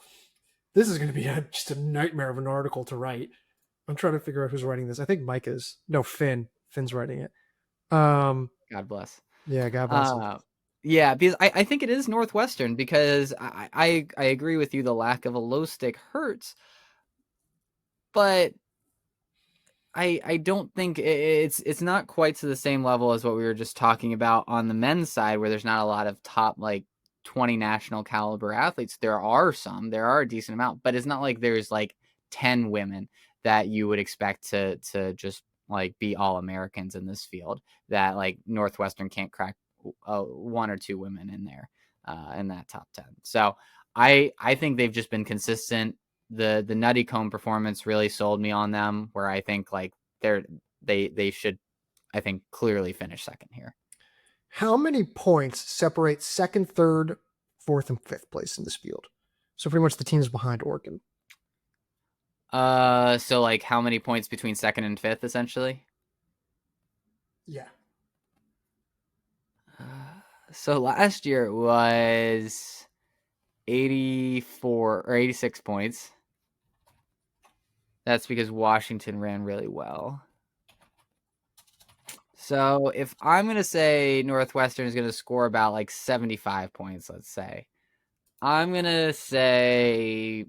This is going to be just a nightmare of an article to write. I'm trying to figure out who's writing this. I think Mike is. No, Finn's writing it. God bless. Yeah, God bless him. Yeah, because I think it is Northwestern because I agree with you. The lack of a low stick hurts, but I don't think it's not quite to the same level as what we were just talking about on the men's side, where there's not a lot of top like 20 national caliber athletes. There are a decent amount, but it's not like there's like 10 women that you would expect to just like be all Americans in this field, that like Northwestern can't crack 1 or 2 women in there in that top 10. So I think they've just been consistent. The Nutty Comb performance really sold me on them, where I think like they should, I think, clearly finish second here. How many points separate second, third, fourth, and fifth place in this field? So pretty much the teams behind Oregon. So like how many points between second and fifth, essentially? Yeah. So last year it was 84 or 86 points. That's because Washington ran really well. So if I'm going to say Northwestern is going to score about like 75 points, let's say, I'm going to say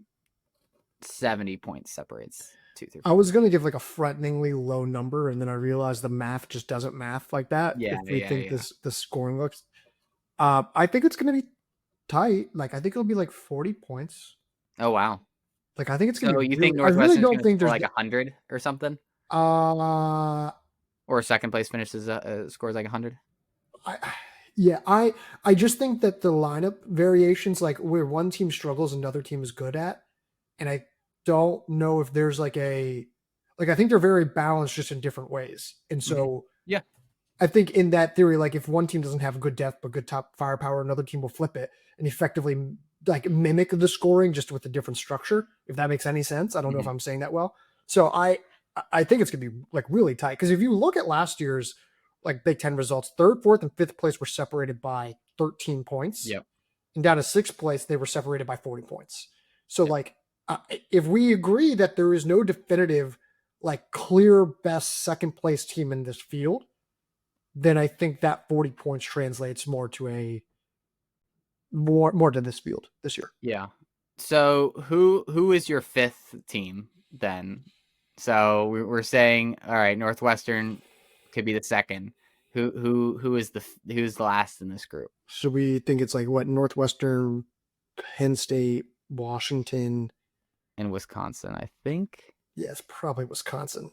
70 points separates 2 through 4. I was going to give like a frighteningly low number, and then I realized the math just doesn't math like that. Yeah, if we think the scoring looks, I think it's going to be tight. Like, I think it'll be like 40 points. Oh, wow. Like, I think it's going to be. So you think Northwestern's going to score like 100 or something? Or second place finishes scores like 100? I just think that the lineup variations, like where one team struggles, another team is good at, and I don't know if there's I think they're very balanced just in different ways. And so yeah, I think in that theory, like if one team doesn't have good depth but good top firepower, another team will flip it and effectively like mimic the scoring just with a different structure, if that makes any sense. I don't know if I'm saying that well. So I think it's going to be like really tight, because if you look at last year's like Big Ten results, 3rd, 4th, and 5th place were separated by 13 points. Yep. And down to 6th place, they were separated by 40 points. So if we agree that there is no definitive, like clear best second place team in this field, then I think that 40 points translates more to more to this field this year. Yeah. So who is your 5th team then? So we're saying, all right, Northwestern could be the second. Who's the last in this group? So we think it's like what, Northwestern, Penn State, Washington, In Wisconsin, I think. yes, probably Wisconsin.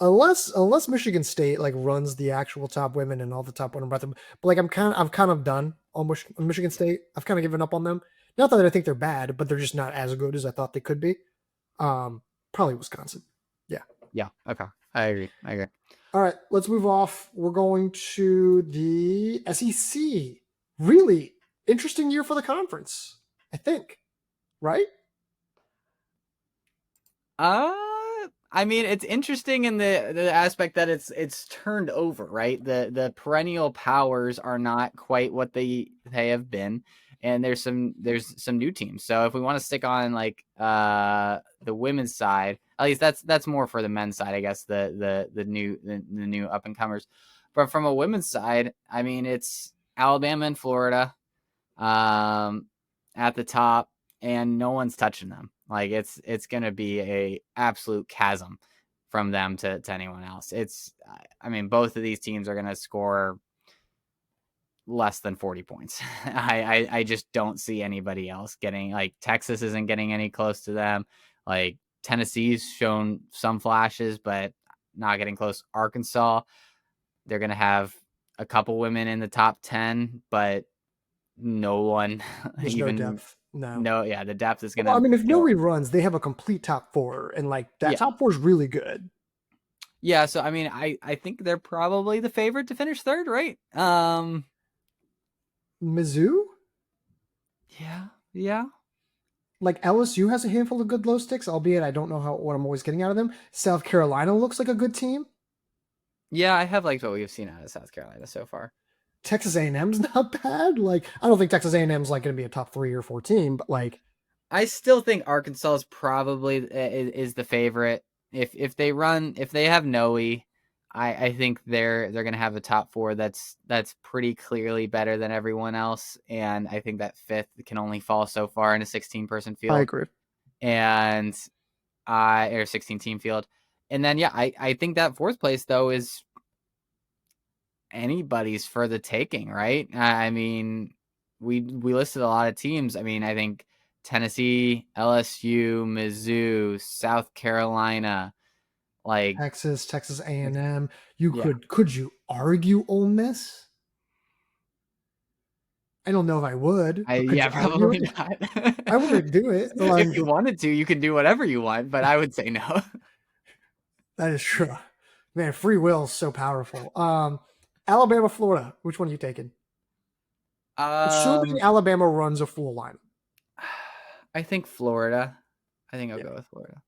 Unless Michigan State like runs the actual top women and all the top women, but like I'm kind of done on Michigan State. I've kind of given up on them. Not that I think they're bad, but they're just not as good as I thought they could be. Probably Wisconsin. Yeah. Yeah. Okay. I agree. All right, let's move off. We're going to the SEC. Really interesting year for the conference, I think. Right? I mean, it's interesting in the aspect that it's turned over, right? The perennial powers are not quite what they have been, and there's some new teams. So if we want to stick on like the women's side, at least that's more for the men's side, I guess. The new up and comers, but from a women's side, I mean, it's Alabama and Florida, at the top, and no one's touching them. Like it's gonna be a absolute chasm from them to anyone else. I mean, both of these teams are gonna score less than 40 points. I just don't see anybody else getting, like, Texas isn't getting any close to them. Like Tennessee's shown some flashes, but not getting close. Arkansas, they're gonna have a couple women in the top 10, but no one There's even no depth. no, yeah, the depth is gonna. Well, I mean, if nobody runs, they have a complete top four, and like that top four is really good. Yeah, so I mean, I think they're probably the favorite to finish third, right? Mizzou? Yeah. Like LSU has a handful of good low sticks, albeit I don't know what I'm always getting out of them. South Carolina looks like a good team. Yeah, I have liked what we've seen out of South Carolina so far. Texas A&M's not bad. Like, I don't think Texas A&M's like going to be a top 3 or 4 team, but like, I still think Arkansas is probably is the favorite. If they have Noe, I think they're going to have a top 4 that's pretty clearly better than everyone else, and I think that fifth can only fall so far in a 16-person field. I agree. And or 16-team field, and then I think that fourth place though is anybody's for the taking, right? I mean, we listed a lot of teams. I mean, I think Tennessee, LSU, Mizzou, South Carolina, like Texas A&M. Could you argue Ole Miss? I don't know if I would. Probably not. I wouldn't do it. Like, if you wanted to, you can do whatever you want, but I would say no. That is true. Man, free will is so powerful. Alabama, Florida. Which one are you taking? Assuming Alabama runs a full lineup. I think Florida. I think I'll go with Florida.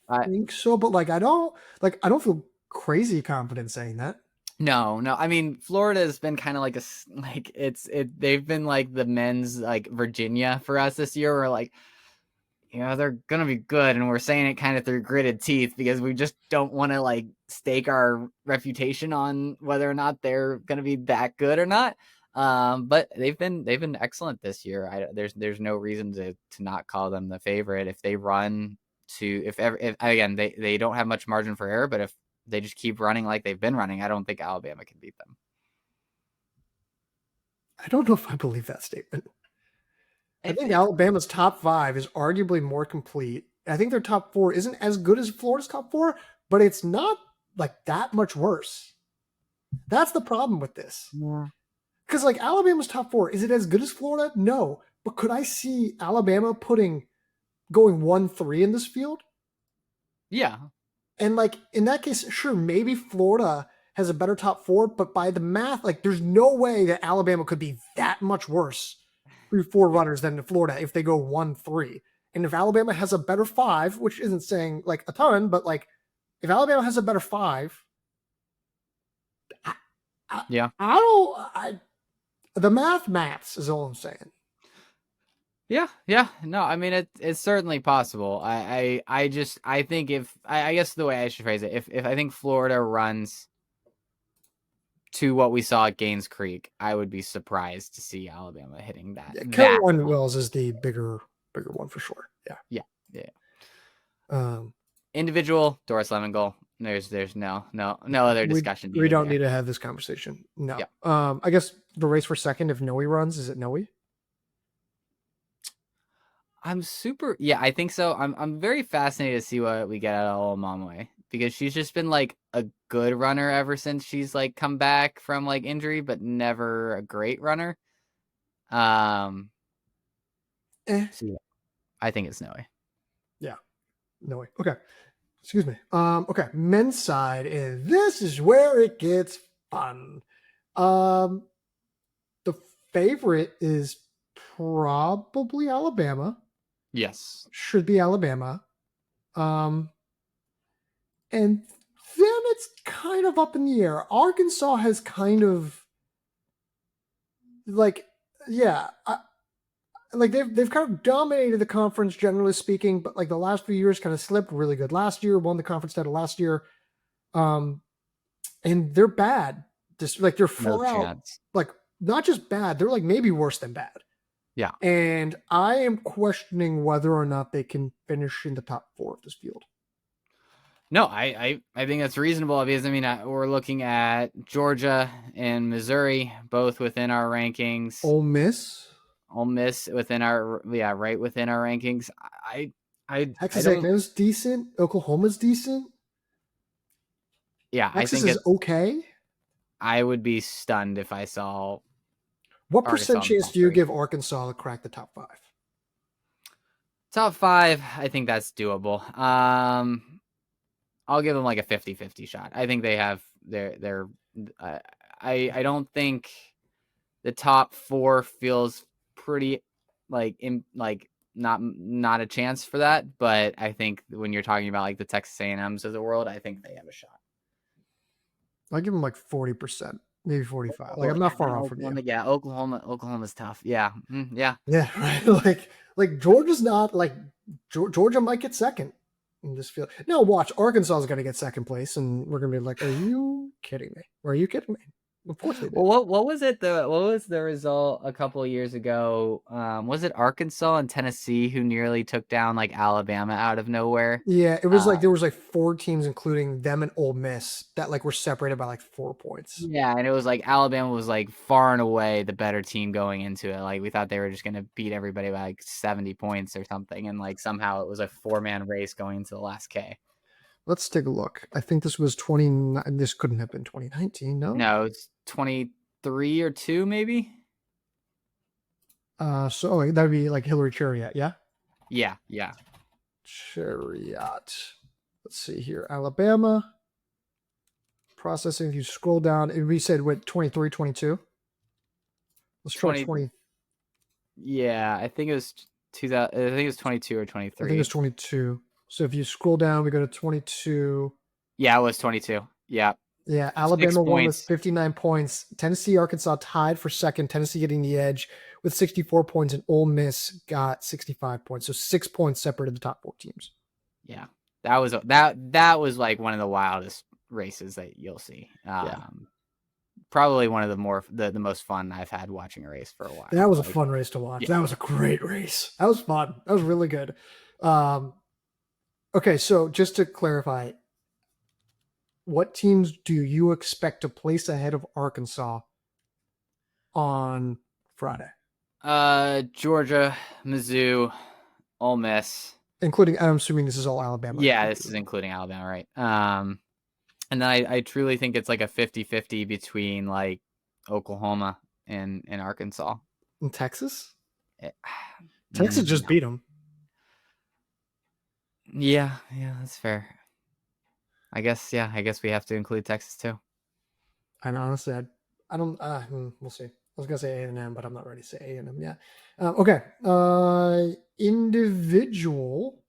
I think so, but I don't feel crazy confident saying that. No. I mean, Florida has been kind of they've been like the men's like Virginia for us this year. We're like, they're gonna be good, and we're saying it kind of through gritted teeth because we just don't want to like stake our reputation on whether or not they're gonna be that good or not. But they've been excellent this year. There's no reason to not call them the favorite if they run if again they don't have much margin for error, but if they just keep running like they've been running, I don't think Alabama can beat them. I don't know if I believe that statement. I think Alabama's top 5 is arguably more complete. I think their top 4 isn't as good as Florida's top 4, but it's not like that much worse. That's the problem with this. Yeah. Because like Alabama's top 4, is it as good as Florida? No. But could I see Alabama going 1-3 in this field? Yeah. And like in that case, sure, maybe Florida has a better top 4, but by the math, like there's no way that Alabama could be that much worse through 4 runners than Florida if they go 1-3. And if Alabama has a better 5, which isn't saying like a ton, but like if Alabama has a better 5, the maths is all I'm saying. Yeah. No, I mean it's certainly possible. I think I guess the way I should phrase it, if I think Florida runs to what we saw at Gaines Creek, I would be surprised to see Alabama hitting that. Yeah, Carolina Wells is the bigger one for sure. Yeah. Individual, Doris Lemon goal. There's no other discussion. We don't need to have this conversation. No. Yep. I guess the race for second, if Noe runs, is it Noe? I think so. I'm very fascinated to see what we get out of Olomamwe, because she's just been like a good runner ever since she's like come back from like injury, but never a great runner. So yeah, I think it's Noe. Yeah. Noe. Okay. Excuse me. Okay. Men's side, and this is where it gets fun. The favorite is probably Alabama. Yes. Should be Alabama. And then it's kind of up in the air. Arkansas has kind of like, yeah, like they've kind of dominated the conference generally speaking, but like the last few years kind of slipped. Really good last year, won the conference title last year. And they're bad. Just like they're far out, like not just bad, they're like maybe worse than bad. Yeah. And I am questioning whether or not they can finish in the top 4 of this field. No, I think that's reasonable, because I mean we're looking at Georgia and Missouri both within our rankings. Ole Miss within our right within our rankings. Texas A&M's decent. Oklahoma's decent. Yeah, Texas I think is okay. I would be stunned if I saw. What percent chance do you give Arkansas to crack the top 5? Top 5, I think that's doable. I'll give them like a 50-50 shot. I think they have their I don't think the top 4 feels pretty like not a chance for that, but I think when you're talking about like the Texas A&Ms of the world, I think they have a shot. I'll give them like 40%, maybe 45. Like I'm not far off from you. Yeah, Oklahoma's tough. Yeah, yeah, right. Like Georgia's not like Georgia might get second in this field. No, watch, Arkansas is going to get second place, and we're going to be like, "Are you kidding me? Are you kidding me?" Of course they did. Well, what was the result a couple of years ago? Was it Arkansas and Tennessee who nearly took down like Alabama out of nowhere? Yeah, it was like there was like 4 teams, including them and Ole Miss, that like were separated by like 4 points. Yeah, and it was like Alabama was like far and away the better team going into it. Like we thought they were just going to beat everybody by like 70 points or something, and like somehow it was a 4-man race going into the last K. Let's take a look. I think this was 29. This couldn't have been 2019. No, it's 23 or 2 maybe. So that'd be like Hillary Chariot, yeah. Yeah. Chariot. Let's see here. Alabama. Processing. If you scroll down, and we said what 23, 22. Let's try 20. Yeah, I think it was 2000. I think it was 22 or 23. I think it's 22. So if you scroll down, we go to 22. Yeah, it was 22. Yeah. Yeah, Alabama won with 59 points. Tennessee, Arkansas tied for second. Tennessee getting the edge with 64 points, and Ole Miss got 65 points. So 6 points separated the top 4 teams. Yeah, that was like one of the wildest races that you'll see. Probably one of the most fun I've had watching a race for a while. That was a fun race to watch. Yeah. That was a great race. That was fun. That was really good. Okay, so just to clarify, what teams do you expect to place ahead of Arkansas on Friday? Georgia, Mizzou, Ole Miss. Including, I'm assuming this is all Alabama. Yeah, this is including Alabama, right? And then I truly think it's like a 50-50 between like Oklahoma and Arkansas. And Texas? Texas just beat them. Yeah, that's fair. I guess we have to include Texas too. And honestly, I don't. We'll see. I was gonna say A&M, but I'm not ready to say A&M yet. Okay. Individual.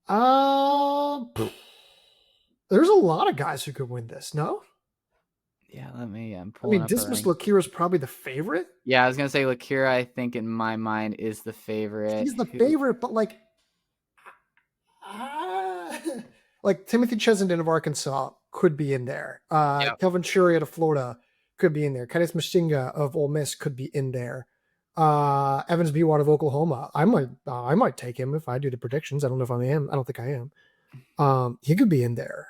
There's a lot of guys who could win this. No. Yeah, let me. Dismas Lakira is probably the favorite. Yeah, I was gonna say Lakira. I think in my mind is the favorite. He's the favorite, but like Timothy Chesendon of Arkansas could be in there. Kelvin Shuri out of Florida could be in there. Kenneth Mashinga of Ole Miss could be in there. Evans Biwott of Oklahoma. I might take him if I do the predictions. I don't know if I am. I don't think I am. He could be in there.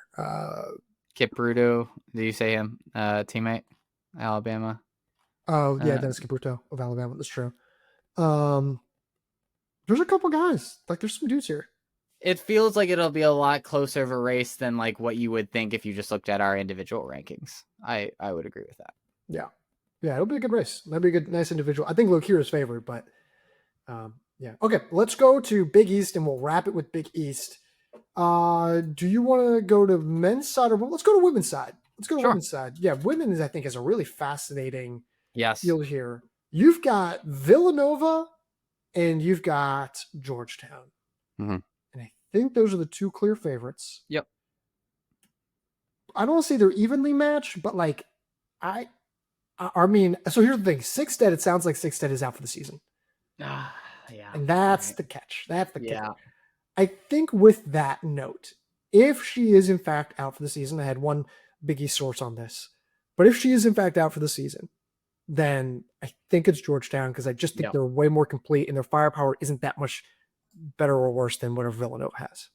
Kip Bruto, do you say him? Teammate, Alabama. Oh yeah, Uh, Dennis Caputo of Alabama. That's true. Um, there's a couple guys. Like there's some dudes here. it feels like it'll be a lot closer of a race than like what you would think if you just looked at our individual rankings. I would agree with that. Yeah, yeah, it'll be a good race. That'd be a good, nice individual. I think Lokira's favorite, but yeah. Okay, let's go to Big East and we'll wrap it with Big East. Do you want to go to men's side or let's go to women's side? Let's go to Sure. women's side. Yeah, women's I think is a really fascinating Yes. field here. You've got Villanova and you've got Georgetown. Mhm. And I think those are the two clear favorites. Yep. I don't want to say they're evenly matched, but like I mean, so here's the thing. Sixstead, it sounds like Sixstead is out for the season. Yeah. And that's Right. the catch. That's the Yeah. kicker. I think with that note, if she is in fact out for the season, I had one Big East source on this, but if she is in fact out for the season, then I think it's Georgetown because I just think Yep. they're way more complete and their firepower isn't that much better or worse than whatever Villanova has.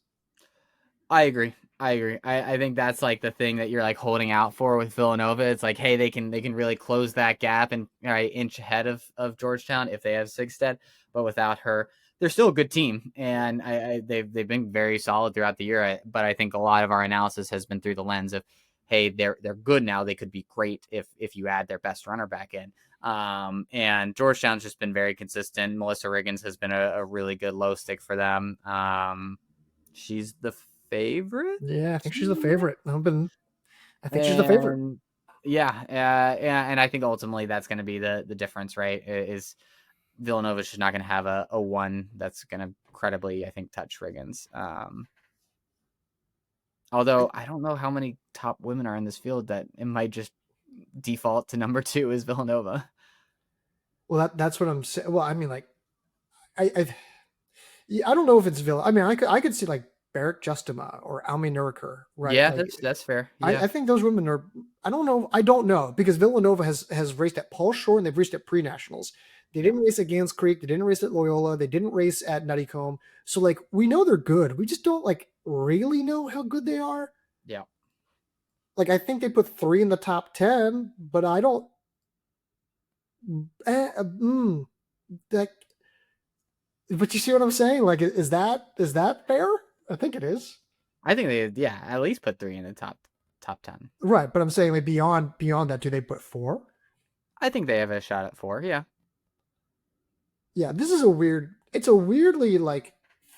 I agree. I think that's like the thing that you're like holding out for with Villanova. It's like, hey, they can really close that gap and inch ahead of Georgetown if they have Sigstead, but without her, they're still a good team, and they've been very solid throughout the year. But I think a lot of our analysis has been through the lens of, hey, they're good now. They could be great if you add their best runner back in. And Georgetown's just been very consistent. Melissa Riggins has been a really good low stick for them. She's the favorite. Yeah, I think she's the favorite. I think she's the favorite. Yeah, and I think ultimately that's going to be the difference, right? Is Villanova's just not going to have a one that's going to credibly, I think, touch Riggins. Although I don't know how many top women are in this field that it might just default to number 2 is Villanova. Well, that's what I'm saying. Well, I mean, like, I don't know if it's Villa. I mean, I could see like Barrick Justima or Almi Nurker, right? Yeah, Like, that's fair. Yeah. I think those women are. I don't know because Villanova has raced at Paul Shore and they've raced at pre-nationals. They didn't race at Gans Creek. They didn't race at Loyola. They didn't race at Nuttycombe. So like we know they're good. We just don't like really know how good they are. Yeah. Like I think they put 3 in the top 10, but I don't. That. But you see what I'm saying? Like, is that fair? I think it is. I think they at least put 3 in the top 10. Right, but I'm saying like beyond that, do they put 4? I think they have a shot at 4. Yeah. Yeah, this is it's a weirdly like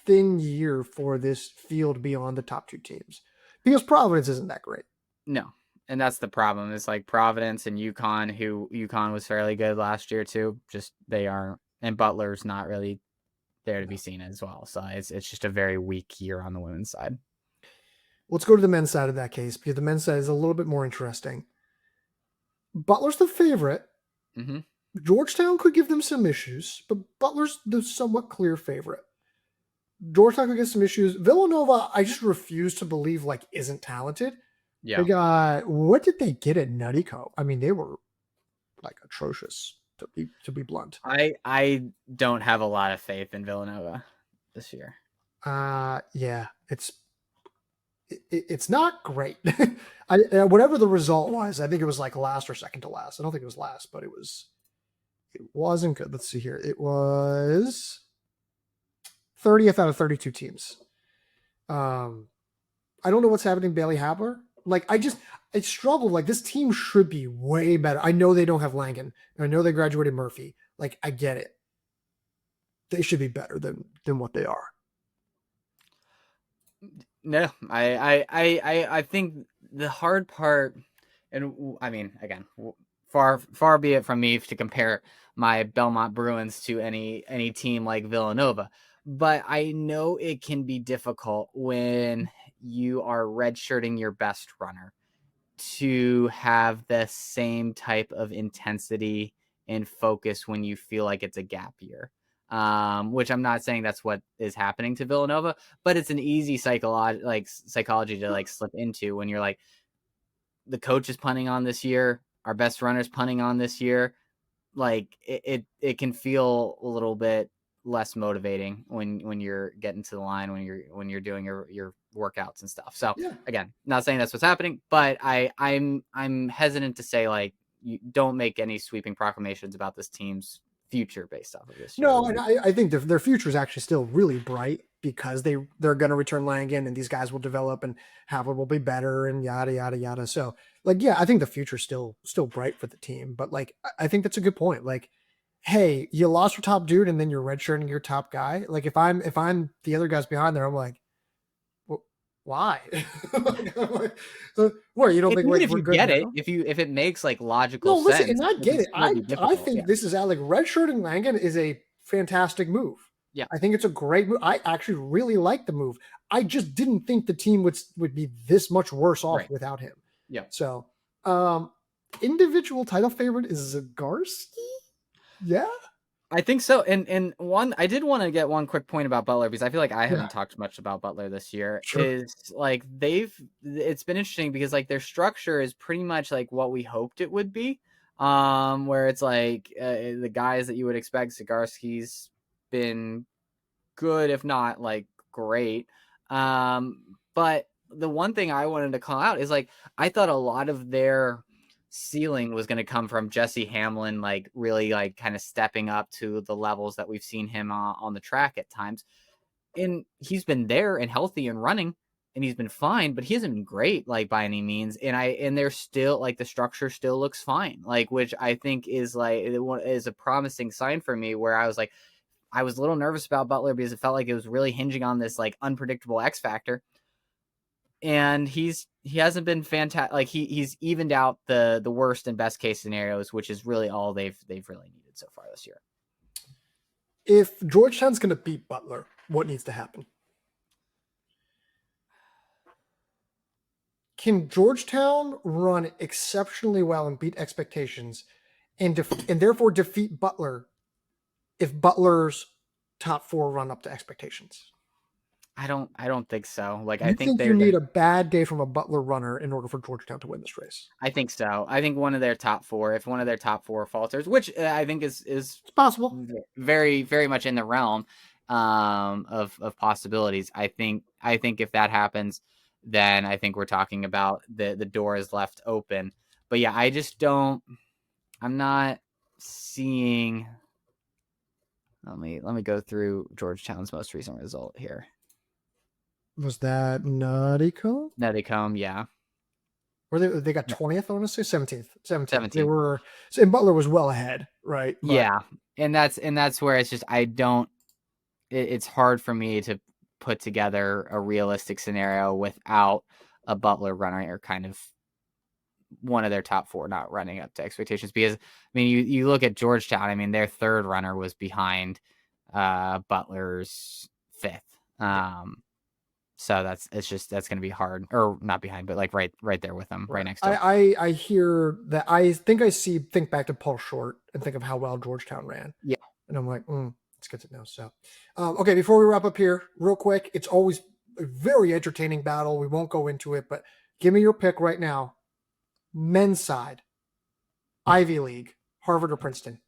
thin year for this field beyond the top 2 teams because Providence isn't that great. No, and that's the problem. It's like Providence and UConn, who UConn was fairly good last year too. Just they aren't, and Butler's not really there to be seen as well. So it's just a very weak year on the women's side. Let's go to the men's side of that case because the men's side is a little bit more interesting. Butler's the favorite. Mm-hmm. Georgetown could give them some issues, but Butler's the somewhat clear favorite. Georgetown could get some issues. Villanova, I just refuse to believe like isn't talented. Yeah. They got, what did they get at Nuttycombe? I mean, they were like atrocious to be blunt. I don't have a lot of faith in Villanova this year. Yeah, it's not great. Whatever the result was, I think it was like last or second to last. I don't think it was last, but it wasn't good. Let's see here. It was 30th out of 32 teams. I don't know what's happening to Bailey Habler. Like I struggled. Like this team should be way better. I know they don't have Langen. I know they graduated Murphy. Like I get it. They should be better than what they are. No, I think the hard part, and I mean, again, far be it from me to compare my Belmont Bruins to any team like Villanova, but I know it can be difficult when you are redshirting your best runner to have the same type of intensity and focus when you feel like it's a gap year. Which I'm not saying that's what is happening to Villanova, but it's an easy psychology to like slip into when you're like, the coach is punting on this year, our best runner's punting on this year. Like it can feel a little bit less motivating when you're getting to the line, when you're doing your workouts and stuff. So again, not saying that's what's happening, but I'm hesitant to say like you don't make any sweeping proclamations about this team's future based off of this year. No, and I think their future is actually still really bright because they're going to return Langan and these guys will develop and Havler will be better and yada yada yada. So like, yeah, I think the future's still bright for the team. But like, I think that's a good point. Like, hey, you lost your top dude and then you're redshirting your top guy. Like if I'm the other guys behind there, I'm like, well, why? What, you don't think if you get it, if it makes like logical sense. And I get it. I think this is like redshirting Langan is a fantastic move. Yeah, I think it's a great move. I actually really like the move. I just didn't think the team would be this much worse off without him. Yeah. So, individual title favorite is Zagarsky. Yeah, I think so. And one, I did want to get one quick point about Butler because I feel like I haven't talked much about Butler this year. Is like it's been interesting because like their structure is pretty much like what we hoped it would be. Where it's like the guys that you would expect. Zagarsky's been good, if not like great. But the one thing I wanted to call out is like I thought a lot of their ceiling was going to come from Jesse Hamlin, like really like kind of stepping up to the levels that we've seen him on the track at times. And he's been there and healthy and running and he's been fine, but he hasn't been great like by any means. And they're still like the structure still looks fine, like, which I think is like, is a promising sign for me where I was like, I was a little nervous about Butler because it felt like it was really hinging on this like unpredictable X factor. And he hasn't been fantastic. Like he's evened out the worst and best case scenarios, which is really all they've really needed so far this year. If Georgetown's going to beat Butler, what needs to happen? Can Georgetown run exceptionally well and beat expectations, and therefore defeat Butler if Butler's top four run up to expectations? I don't think so. Like I think you need a bad day from a Butler runner in order for Georgetown to win this race. I think so. I think if one of their top four falters, which I think is it's possible, very very much in the realm of possibilities. I think if that happens, then I think we're talking about the door is left open. But yeah, I'm not seeing. Let me go through Georgetown's most recent result here. Was that Nuttycombe? Nuttycombe, yeah. Or they got 20th, I want to say 17th. They were, and Butler was well ahead, right? But, yeah, and that's where it's just it's hard for me to put together a realistic scenario without a Butler runner or kind of one of their top four not running up to expectations. Because I mean, you look at Georgetown. I mean, their third runner was behind Butler's fifth. So that's going to be hard, or not behind, but like right there with them, right next to them. I hear that. I think back to Paul Short and think of how well Georgetown ran. Yeah. And I'm like, it's good to know. So, okay, before we wrap up here real quick, it's always a very entertaining battle. We won't go into it, but give me your pick right now. Men's side, Ivy League, Harvard or Princeton?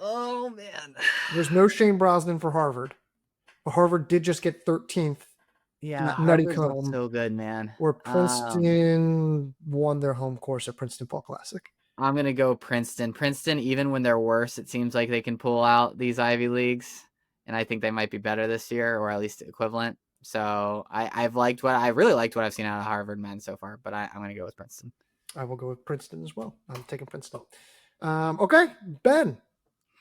Oh man. There's no Shane Brosnan for Harvard. But Harvard did just get 13th. Yeah, Nuttycombe, so good, man. Where Princeton won their home course at Princeton Fall Classic. I'm gonna go Princeton. Princeton, even when they're worse, it seems like they can pull out these Ivy Leagues, and I think they might be better this year, or at least equivalent. So I really liked what I've seen out of Harvard men so far, but I'm gonna go with Princeton. I will go with Princeton as well. I'm taking Princeton. Okay, Ben.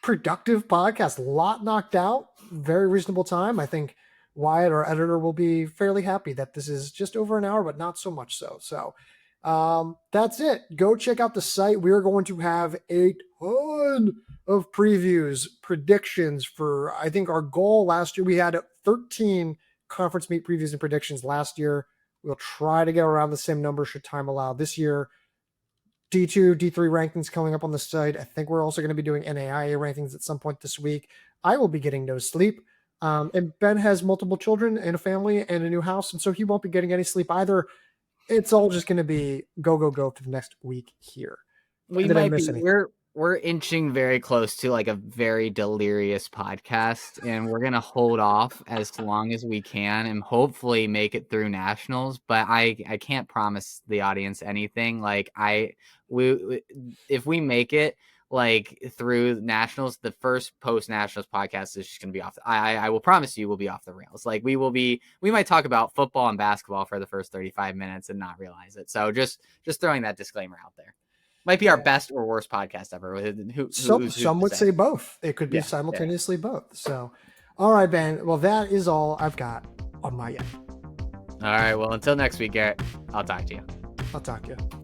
Productive podcast, a lot knocked out, very reasonable time. I think Wyatt, our editor, will be fairly happy that this is just over an hour, but not so much so. So that's it. Go check out the site. We are going to have a ton of previews, predictions for, I think our goal last year, we had 13 conference meet previews and predictions last year. We'll try to get around the same number should time allow this year. D2, D3 rankings coming up on the site. I think we're also going to be doing NAIA rankings at some point this week. I will be getting no sleep. And Ben has multiple children and a family and a new house, and so he won't be getting any sleep either. It's all just going to be go for the next week here. We might be. we're inching very close to like a very delirious podcast, and we're gonna hold off as long as we can and hopefully make it through nationals. But I can't promise the audience anything. Like we if we make it like through nationals, the first post nationals podcast is just gonna be off. I will promise you, we'll be off the rails. Like we might talk about football and basketball for the first 35 minutes and not realize it. So just throwing that disclaimer out there. Might be our best or worst podcast ever. Some would say both. It could be simultaneously both. So, all right, Ben. Well, that is all I've got on my end. All right. Well, until next week, Garrett, I'll talk to you. I'll talk to you.